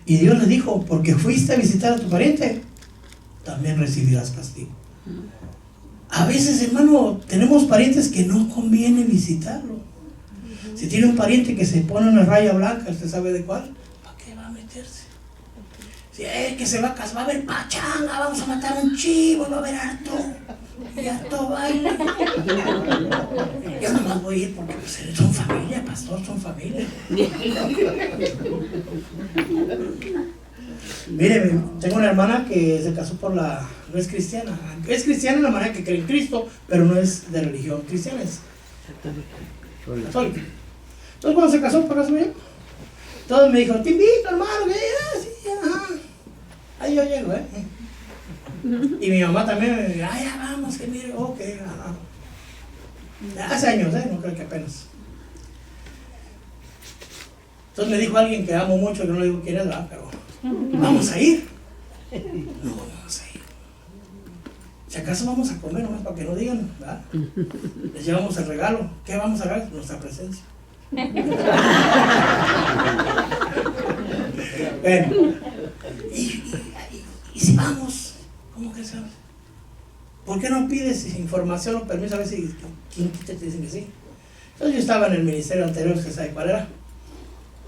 Y Dios le dijo, porque fuiste a visitar a tu pariente, también recibirás castigo. A veces, hermano, tenemos parientes que no conviene visitarlo. Si tiene un pariente que se pone una raya blanca, ¿usted sabe de cuál? ¿Para qué va a meterse? Si que se va a casar, va a haber pachanga, vamos a matar un chivo, va a haber harto. Y harto baile. Yo nomás voy a ir porque pues, son familia, pastor, son familia. Mire, tengo una hermana que se casó no es cristiana. Es cristiana en la manera que cree en Cristo, pero no es de religión cristiana, es católica. Entonces cuando se casó, por eso yo, todos me dijo, te invito, hermano, que sí, ajá. Ahí yo llego, Y mi mamá también me dijo, ya vamos, que mire, ok, ajá. Hace años, no creo que apenas. Entonces me dijo alguien que amo mucho, que no le digo quién es, ¿verdad? Pero vamos a ir. No, vamos a ir. Si acaso vamos a comer, nomás para que no digan, ¿verdad? Les llevamos el regalo. ¿Qué vamos a regalar? Nuestra presencia. Bueno, y si vamos, ¿cómo que sabes? ¿Por qué no pides información o permiso? A ver si ¿quién te dicen que sí? Entonces yo estaba en el ministerio anterior, que sabe cuál era.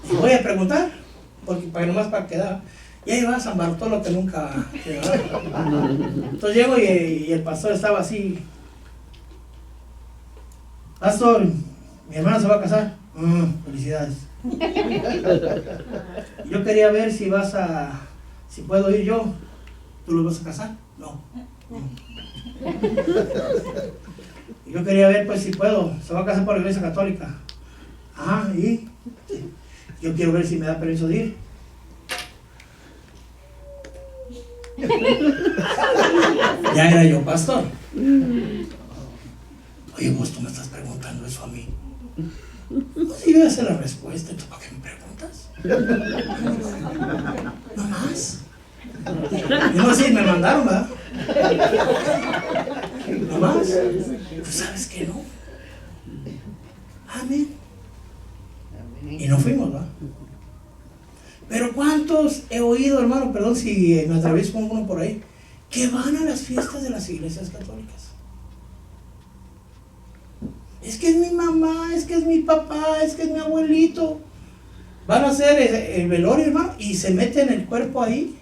Y voy a preguntar, porque nomás para quedar. Y ahí va San Bartolo que nunca quedaba. Entonces llego y el pastor estaba así. Pastor, mi hermana se va a casar. Felicidades. Yo quería ver si si puedo ir yo. ¿Tú lo vas a casar? No. Yo quería ver pues si puedo. Se va a casar por la iglesia católica. Y yo quiero ver si me da permiso de ir. Ya era yo pastor. Oye, vos tú me estás preguntando eso a mí. Pues yo ya sé la respuesta. ¿Tú para qué me preguntas? No más. Y no así me mandaron, ¿verdad? No más. Tú sabes que no. Amén. Y no fuimos, ¿verdad? Pero ¿cuántos he oído, hermano? Perdón si me atravieso con uno por ahí, que van a las fiestas de las iglesias católicas. Es que es mi mamá, es que es mi papá, es que es mi abuelito. Van a hacer el velorio, hermano, y se meten el cuerpo ahí.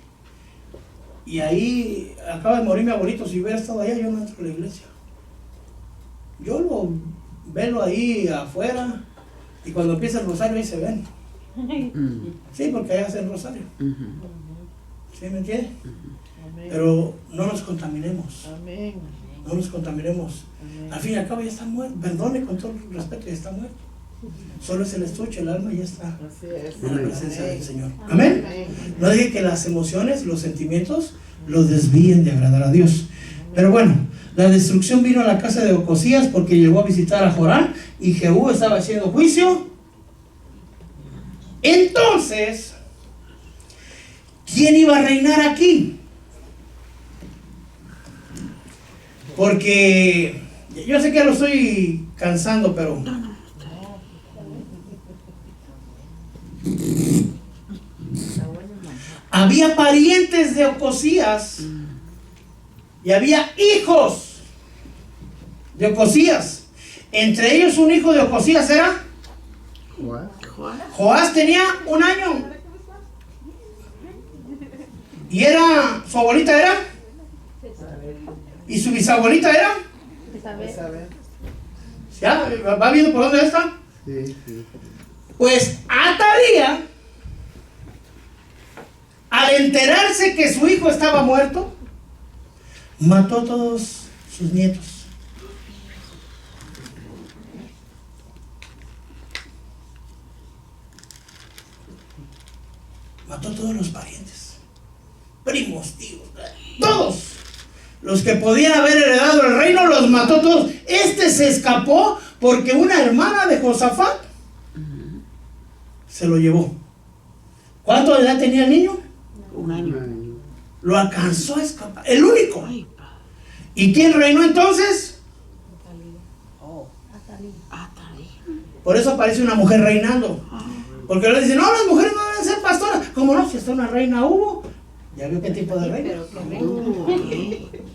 Y ahí acaba de morir mi abuelito. Si hubiera estado allá, yo no entro a la iglesia. Yo lo velo ahí afuera. Y cuando empieza el rosario, ahí se ven. Sí, porque ahí hacen el rosario. ¿Sí me entiende? Pero no nos contaminemos. Amén. No nos contaminemos. Al fin y al cabo ya está muerto. Perdone con todo el respeto, ya está muerto. Solo es el estuche, el alma ya está Así es. en la presencia del Señor. Amén. No deje que las emociones, los sentimientos los desvíen de agradar a Dios. Pero bueno, la destrucción vino a la casa de Ocosías porque llegó a visitar a Joram y Jehú estaba haciendo juicio. Entonces, ¿quién iba a reinar aquí? Porque yo sé que lo estoy cansando, pero había parientes de Ocosías y había hijos de Ocosías. Entre ellos un hijo de Ocosías era Joás. Tenía 1 año. Y era, su abuelita era, y su bisabuelita era. ¿Ya? ¿Va viendo por dónde está? Sí. Pues Atalía, al enterarse que su hijo estaba muerto, mató a todos sus nietos. Mató a todos los parientes, primos, tíos, todos. Los que podían haber heredado el reino los mató todos. Este se escapó porque una hermana de Josafat se lo llevó. ¿Cuánto de edad tenía el niño? 1 año. Lo alcanzó a escapar. El único. ¿Y quién reinó entonces? Por eso aparece una mujer reinando. Porque le dicen, no, las mujeres no deben ser pastoras. ¿Cómo no? Si hasta una reina hubo. ¿Ya vio qué tipo de reina?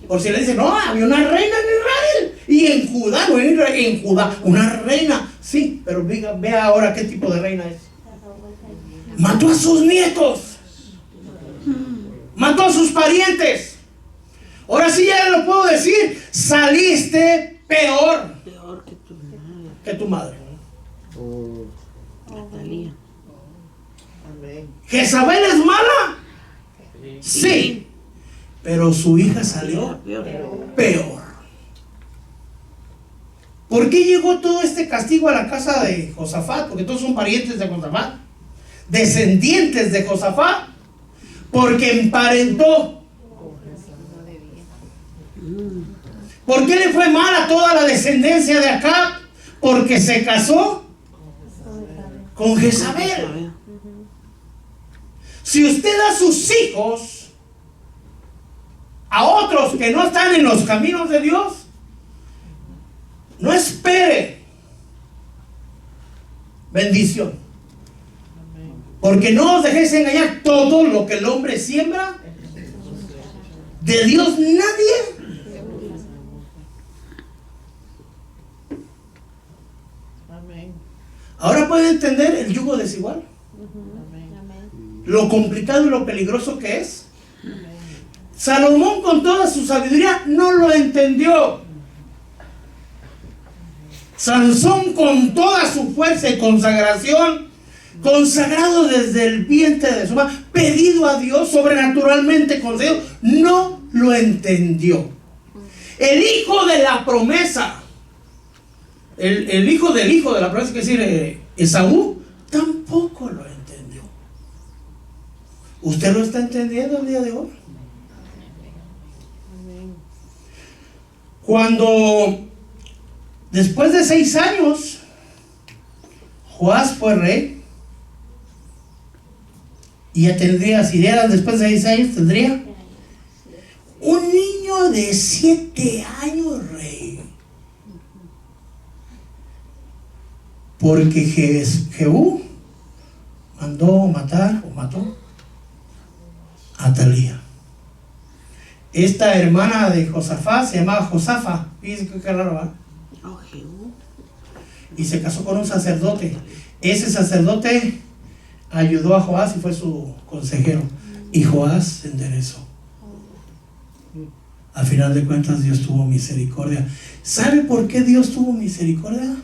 Por si le dicen, no, había una reina en Israel. Y en Judá, no en Israel, en Judá, una reina. Sí, pero vea ahora qué tipo de reina es. Mató a sus nietos. Mató a sus parientes. Ahora sí ya lo puedo decir. Saliste peor que tu madre. Atalía. Amén. ¿Jezabel es mala? Sí. Pero su hija salió peor. ¿Por qué llegó todo este castigo a la casa de Josafat? Porque todos son parientes de Josafat, descendientes de Josafat, porque emparentó. ¿Por qué le fue mal a toda la descendencia de Acab? Porque se casó con Jezabel. Si usted da sus hijos a otros que no están en los caminos de Dios, no espere bendición. Porque no os dejéis engañar. Todo lo que el hombre siembra, de Dios nadie. Amén. Ahora pueden entender el yugo desigual, Amén. lo complicado y lo peligroso que es. Salomón, con toda su sabiduría, no lo entendió. Sansón, con toda su fuerza y consagración, consagrado desde el vientre de su madre, pedido a Dios, sobrenaturalmente concedido, no lo entendió. El hijo de la promesa, el hijo del hijo de la promesa, es decir, Esaú, tampoco lo entendió. ¿Usted lo está entendiendo el día de hoy? Cuando después de 6 años Joás fue rey, y ya tendría, si eran después de 6 años, tendría un niño de 7 años rey, porque Jehú mandó matar o mató a Atalía. Esta hermana de Josafat se llamaba Josafa, fíjense que raro, ¿verdad? Y se casó con un sacerdote. Ese sacerdote ayudó a Joás y fue su consejero, y Joás se enderezó. Al final de cuentas, Dios tuvo misericordia. ¿Sabe por qué Dios tuvo misericordia?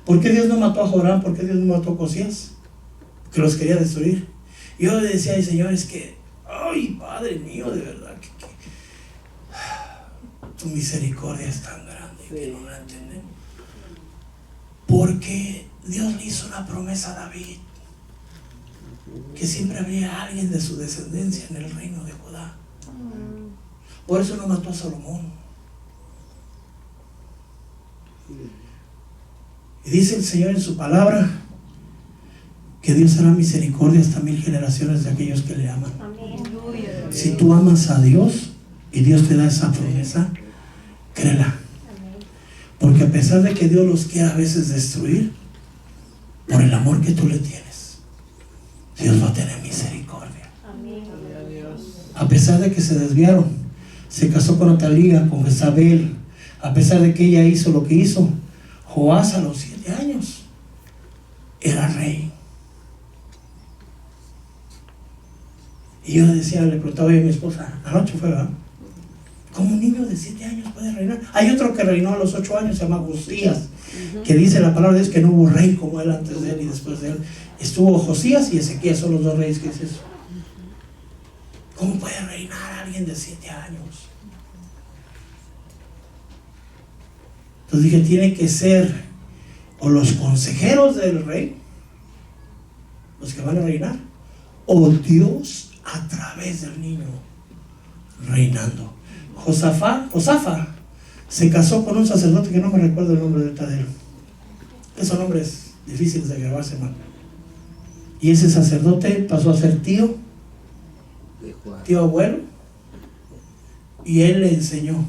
¿Por qué Dios no mató a Joram? ¿Por qué Dios no mató a Cosías? Que los quería destruir. Yo le decía, ay Señor, es que, ay Padre mío, de verdad que tu misericordia es tan grande que no la entendemos. Porque Dios le hizo una promesa a David, que siempre habría alguien de su descendencia en el reino de Judá. Por eso no mató a Salomón. Y dice el Señor en su palabra que Dios hará misericordia hasta 1000 generaciones de aquellos que le aman. Si tú amas a Dios y Dios te da esa promesa, créela. Porque a pesar de que Dios los quiera a veces destruir, por el amor que tú le tienes, Dios va a tener misericordia. A pesar de que se desviaron, se casó con Atalía, con Jezabel, a pesar de que ella hizo lo que hizo, Joás a los 7 años era rey. Y yo decía, le preguntaba a mi esposa, anoche fue, ¿verdad? ¿Cómo un niño de 7 años puede reinar? Hay otro que reinó a los 8 años, se llama Josías, que dice la palabra de Dios que no hubo rey como él antes de él y después de él. Estuvo Josías y Ezequías, son los 2 reyes que dice eso. ¿Cómo puede reinar alguien de 7 años? Entonces dije, tiene que ser o los consejeros del rey los que van a reinar, o Dios a través del niño reinando. Josafa se casó con un sacerdote que no me recuerdo el nombre de él. Esos nombres difíciles de grabarse, hermano. Y ese sacerdote pasó a ser tío abuelo, y él le enseñó.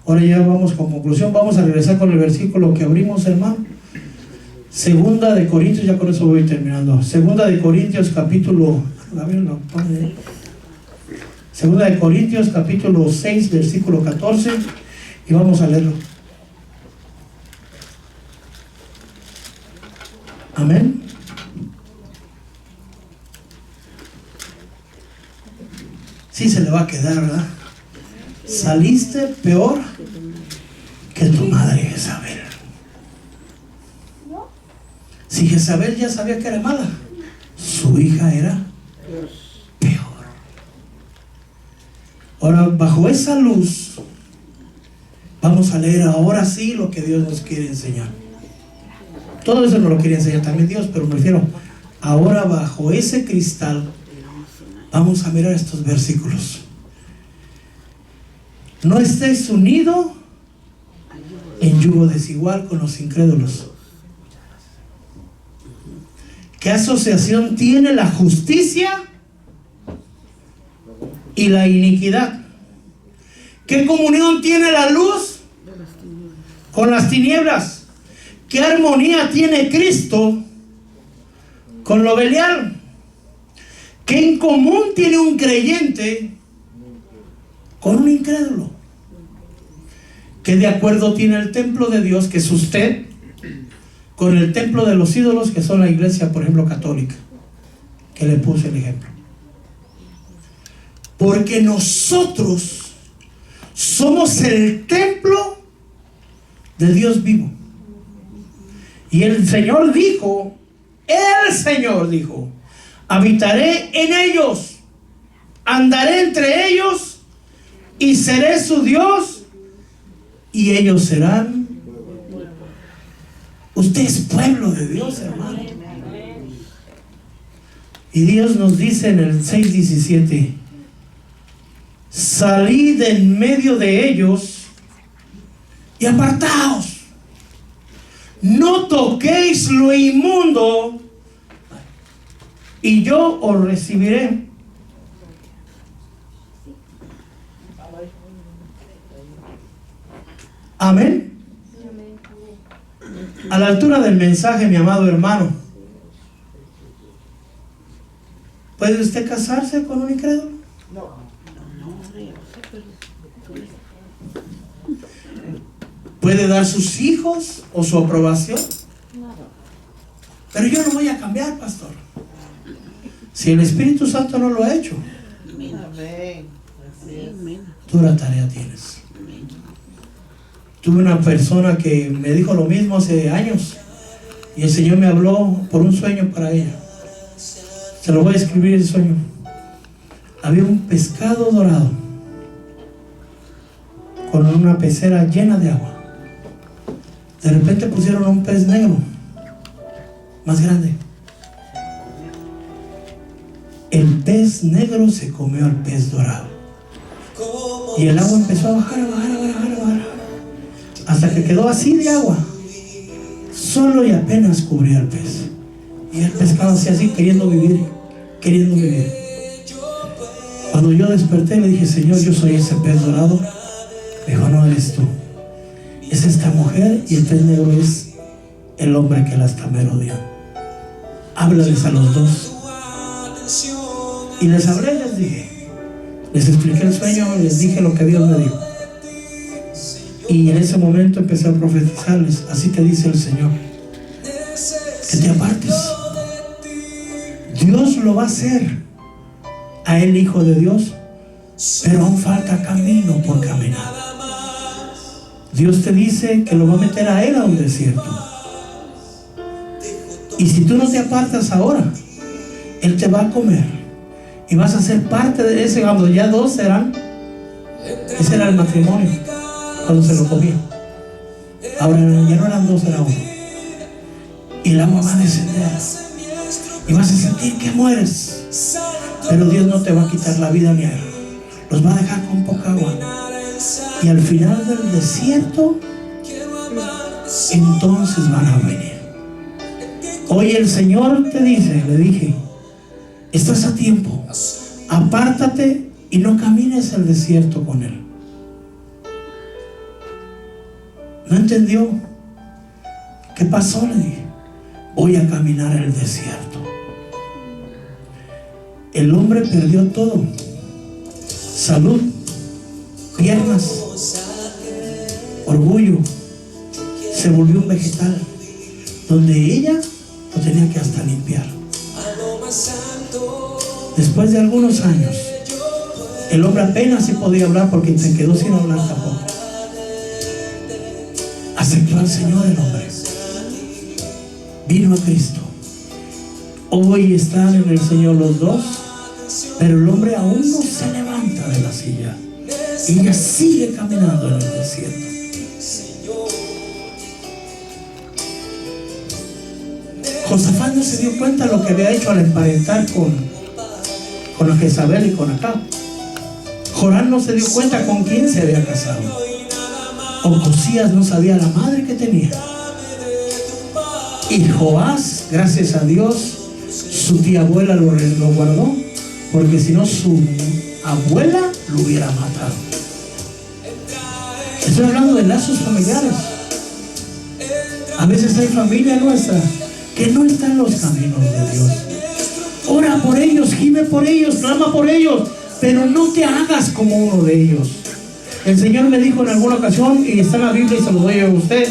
Ahora ya vamos con conclusión. Vamos a regresar con el versículo que abrimos, hermano. Segunda de Corintios, ya con eso voy terminando. Segunda de Corintios capítulo, Segunda de Corintios capítulo 6 versículo 14, y vamos a leerlo. Amén. Sí se le va a quedar, ¿verdad? Saliste peor que tu madre Jezabel. Si Jezabel ya sabía que era mala, su hija era peor. Ahora, bajo esa luz, vamos a leer ahora sí lo que Dios nos quiere enseñar. Todo eso nos lo quería enseñar también Dios, pero me refiero, ahora bajo ese cristal, vamos a mirar estos versículos. No estéis unidos en yugo desigual con los incrédulos. ¿Qué asociación tiene la justicia y la iniquidad? ¿Qué comunión tiene la luz con las tinieblas? ¿Qué armonía tiene Cristo con lo Belial? ¿Qué en común tiene un creyente con un incrédulo? ¿Qué de acuerdo tiene el templo de Dios, que es usted, con el templo de los ídolos, que son la iglesia, por ejemplo, católica, que le puse el ejemplo? Porque nosotros somos el templo de Dios vivo. Y el Señor dijo, habitaré en ellos, andaré entre ellos y seré su Dios y ellos serán. Usted es pueblo de Dios, hermano. Y Dios nos dice en el 6:17: salid en medio de ellos y apartaos. No toquéis lo inmundo y yo os recibiré. Amén. A la altura del mensaje, mi amado hermano, ¿puede usted casarse con un incrédulo? ¿Puede dar sus hijos o su aprobación? Pero yo no voy a cambiar, pastor, si el Espíritu Santo no lo ha hecho. Amén. Dura tarea tienes. Tuve una persona que me dijo lo mismo hace años, y el Señor me habló por un sueño para ella. Se lo voy a escribir el sueño. Había un pescado dorado con una pecera llena de agua. De repente pusieron un pez negro más grande. El pez negro se comió al pez dorado y el agua empezó a bajar, hasta que quedó así de agua, solo y apenas cubría al pez. Y el pescado hacía así, queriendo vivir. Cuando yo desperté, le dije: Señor, yo soy ese pez dorado. Me dijo: no eres tú, es esta mujer, y el pez negro es el hombre que la está merodeando. Háblales a los dos. Y les hablé, les expliqué el sueño, les dije lo que Dios me dijo. Y en ese momento empecé a profetizarles: así te dice el Señor, que te apartes. Dios lo va a hacer a el Hijo de Dios, pero aún falta camino por caminar. Dios te dice que lo va a meter a él a un desierto, y si tú no te apartas ahora, él te va a comer y vas a ser parte de ese. Cuando ya dos serán, ese era el matrimonio cuando se lo comía. Ahora ya no eran dos, era uno. Y el agua va a descender y vas a sentir que mueres, pero Dios no te va a quitar la vida ni a él, los va a dejar con poca agua. Y al final del desierto, entonces van a venir. Hoy el Señor te dice, le dije: estás a tiempo, apártate y no camines el desierto con él. ¿No entendió? ¿Qué pasó? Le dije: voy a caminar el desierto. El hombre perdió todo: salud, piernas, orgullo. Se volvió un vegetal, donde ella lo tenía que hasta limpiar. Después de algunos años, el hombre apenas sí podía hablar, porque se quedó sin hablar tampoco. Aceptó al Señor el hombre, vino a Cristo. Hoy están en el Señor los dos, pero el hombre aún no se levanta de la silla. Ella sigue caminando en el desierto. Josafat no se dio cuenta de lo que había hecho al emparentar con Jezabel y con Acab. Joram no se dio cuenta con quién se había casado. Ocosías no sabía la madre que tenía. Y Joás, gracias a Dios, Su tía abuela lo guardó, porque si no su abuela lo hubiera matado. Estoy hablando de lazos familiares. A veces hay familia nuestra que no está en los caminos de Dios. Ora por ellos, gime por ellos, clama por ellos, pero no te hagas como uno de ellos. El Señor me dijo en alguna ocasión, y está en la Biblia y se lo doy a usted,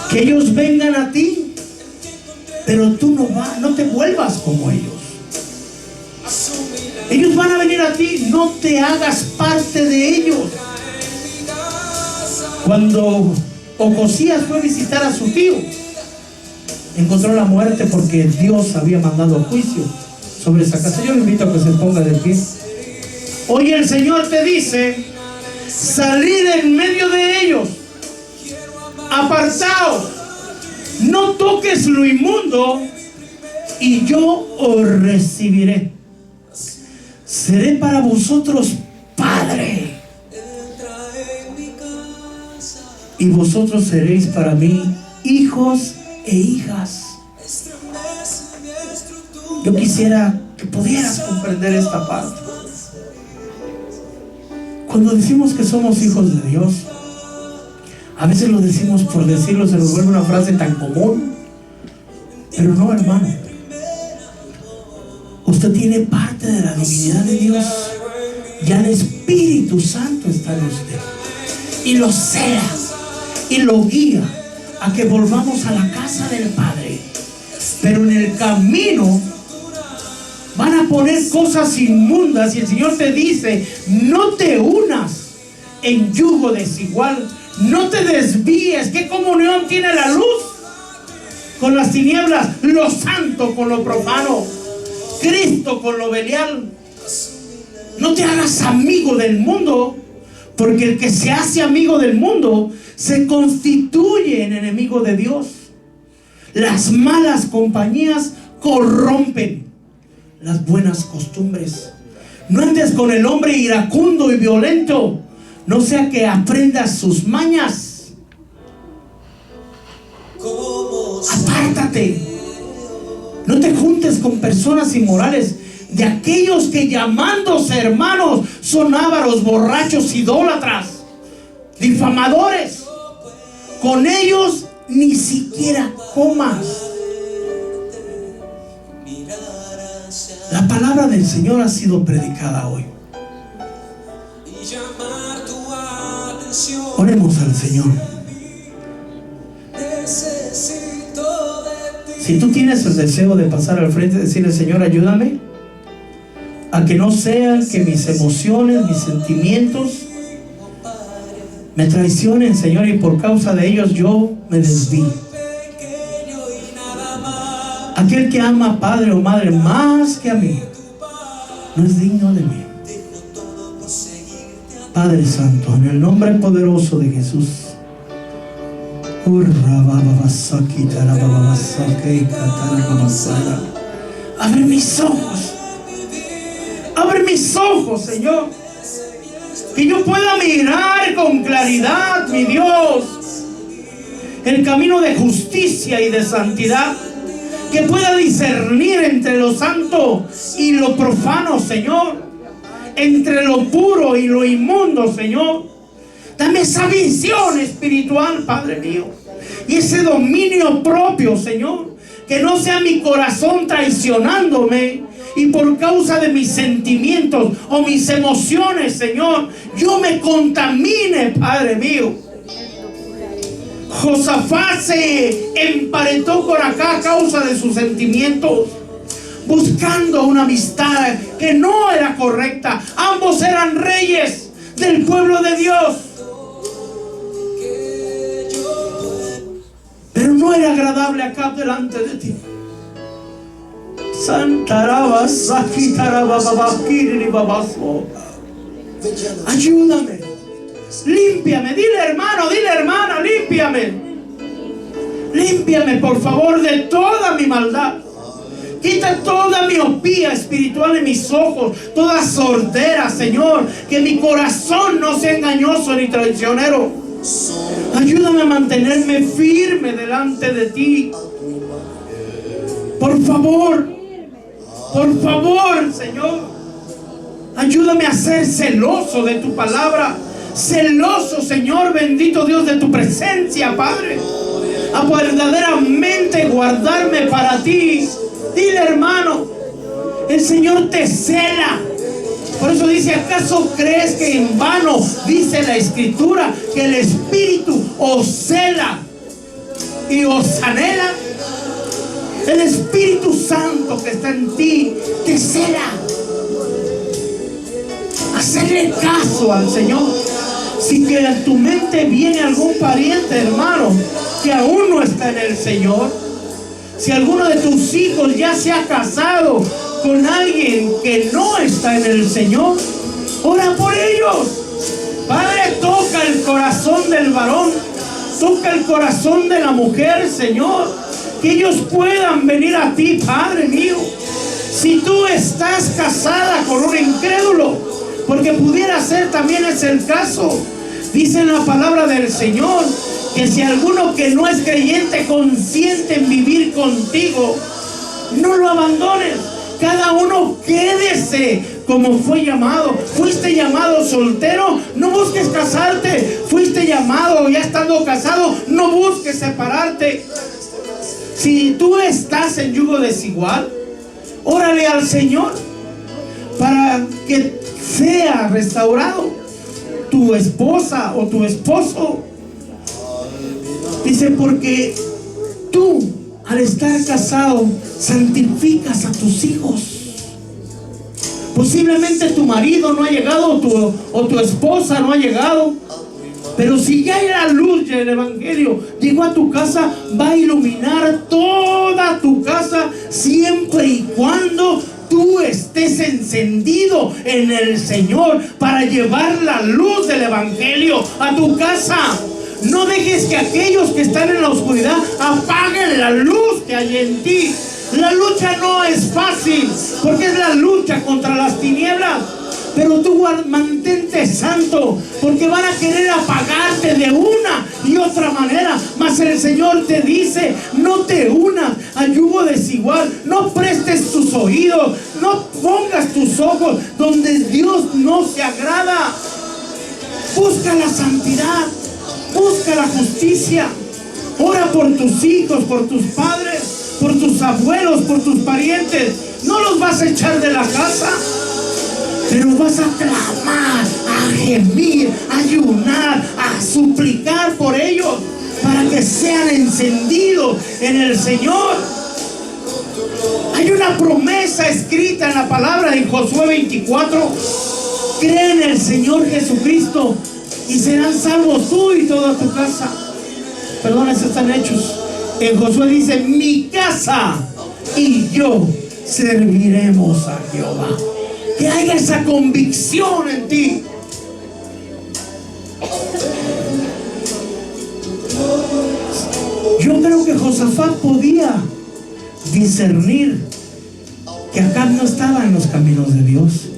que ellos vengan a ti, pero tú no te vuelvas como ellos. Ellos van a venir a ti, no te hagas parte de ellos. Cuando Ocosías fue a visitar a su tío, encontró la muerte porque Dios había mandado juicio sobre esa casa. Yo le invito a que se ponga de pie. Hoy el Señor te dice: salid en medio de ellos, apartaos, no toques lo inmundo, y yo os recibiré. Seré para vosotros padre, y vosotros seréis para mí hijos e hijas. Yo quisiera que pudieras comprender esta parte. Cuando decimos que somos hijos de Dios, a veces lo decimos por decirlo, se nos vuelve una frase tan común, pero no, hermano. Usted tiene parte de la divinidad de Dios. Ya el Espíritu Santo está en usted y lo cela y lo guía a que volvamos a la casa del Padre. Pero en el camino van a poner cosas inmundas, y el Señor te dice: no te unas en yugo desigual, no te desvíes. ¿Qué comunión tiene la luz con las tinieblas? Lo santo con lo profano, Cristo con lo belial. No te hagas amigo del mundo, porque el que se hace amigo del mundo se constituye en enemigo de Dios. Las malas compañías corrompen las buenas costumbres. No andes con el hombre iracundo y violento, no sea que aprendas sus mañas. Apártate. No te juntes con personas inmorales, de aquellos que llamándose hermanos son ávaros, borrachos, idólatras, difamadores. Con ellos ni siquiera comas. La palabra del Señor ha sido predicada hoy. Oremos al Señor. Si tú tienes el deseo de pasar al frente y decirle: Señor, ayúdame a que no sean que mis emociones, mis sentimientos me traicionen, Señor, y por causa de ellos yo me desvío. Aquel que ama a padre o madre más que a mí no es digno de mí. Padre Santo, en el nombre poderoso de Jesús, abre mis ojos. Abre mis ojos, Señor, que yo pueda mirar con claridad, mi Dios, el camino de justicia y de santidad, que pueda discernir entre lo santo y lo profano, Señor, entre lo puro y lo inmundo, Señor. Dame esa visión espiritual, Padre mío, y ese dominio propio, Señor, que no sea mi corazón traicionándome, y por causa de mis sentimientos o mis emociones, Señor, yo me contamine, Padre mío. Josafat se emparentó con Acab a causa de sus sentimientos, buscando una amistad que no era correcta. Ambos eran reyes del pueblo de Dios, pero no era agradable Acab delante de ti. Ayúdame, límpiame. Dile, hermano, dile, hermana, límpiame. Límpiame, por favor, de toda mi maldad. Quita toda miopía espiritual en mis ojos, toda sordera, Señor. Que mi corazón no sea engañoso ni traicionero. Ayúdame a mantenerme firme delante de ti. Por favor, Señor, ayúdame a ser celoso de tu palabra. Celoso, Señor, bendito Dios, de tu presencia, Padre. A verdaderamente guardarme para ti. Dile, hermano, el Señor te cela. Por eso dice, ¿acaso crees que en vano dice la Escritura que el Espíritu os cela y os anhela? El Espíritu Santo que está en ti te cela. Hacerle caso al Señor. Si que a tu mente viene algún pariente, hermano, que aún no está en el Señor, si alguno de tus hijos ya se ha casado con alguien que no está en el Señor, ora por ellos. Padre, toca el corazón del varón, toca el corazón de la mujer, Señor, que ellos puedan venir a ti, Padre mío. Si tú estás casada con un incrédulo, porque pudiera ser también es el caso, dice en la palabra del Señor que si alguno que no es creyente consiente en vivir contigo, no lo abandones. Cada uno quédese como fue llamado. Fuiste llamado soltero, no busques casarte. Fuiste llamado ya estando casado, no busques separarte. Si tú estás en yugo desigual, órale al Señor para que sea restaurado tu esposa o tu esposo. Dice, porque tú al estar casado santificas a tus hijos. Posiblemente tu marido no ha llegado o tu esposa no ha llegado, pero si ya hay la luz del Evangelio llegó a tu casa, va a iluminar toda tu casa siempre y cuando tú estés encendido en el Señor para llevar la luz del Evangelio a tu casa. No dejes que aquellos que están en la oscuridad apaguen la luz que hay en ti. La lucha no es fácil, porque es la lucha contra las tinieblas. Pero tú mantente santo, porque van a querer apagarte de una y otra manera. Mas el Señor te dice, no te unas a yugo desigual, no prestes tus oídos, no pongas tus ojos donde Dios no se agrada. Busca la santidad, busca la justicia. Ora por tus hijos, por tus padres, por tus abuelos, por tus parientes. No los vas a echar de la casa, pero vas a clamar, a gemir, a ayunar, a suplicar por ellos para que sean encendidos en el Señor. Hay una promesa escrita en la palabra en Josué 24. Cree en el Señor Jesucristo y serán salvos tú y toda tu casa. Perdón, esos están hechos. En Josué dice, mi casa y yo serviremos a Jehová. Que haya esa convicción en ti. Yo creo que Josafat podía discernir que Acab no estaba en los caminos de Dios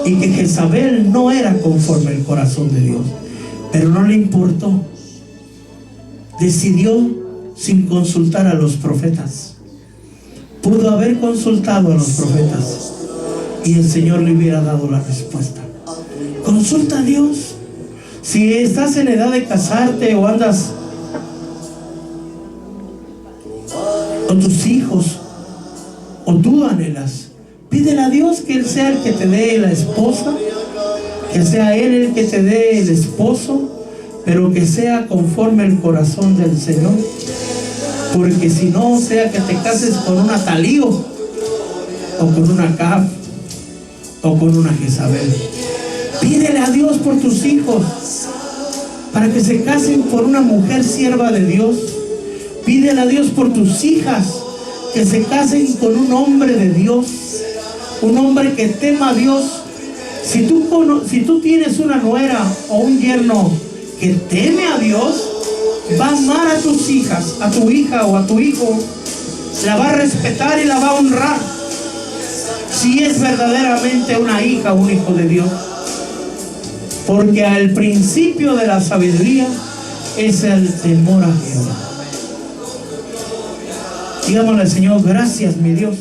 y que Jezabel no era conforme al corazón de Dios, pero no le importó. Decidió sin consultar a los profetas. Pudo haber consultado a los profetas y el Señor le hubiera dado la respuesta. Consulta a Dios. Si estás en edad de casarte o andas con tus hijos o tú anhelas, pídele a Dios que Él sea el que te dé la esposa, que sea Él el que te dé el esposo, pero que sea conforme el corazón del Señor. Porque si no, sea que te cases con una Talío o con una Acab o con una Jezabel. Pídele a Dios por tus hijos para que se casen por una mujer sierva de Dios. Pídele a Dios por tus hijas que se casen con un hombre de Dios, un hombre que tema a Dios. Si tú tienes una nuera o un yerno que teme a Dios, va a amar a tus hijas, a tu hija o a tu hijo, la va a respetar y la va a honrar, si es verdaderamente una hija o un hijo de Dios. Porque al principio de la sabiduría es el temor a Jehová. Digámosle al Señor, gracias mi Dios.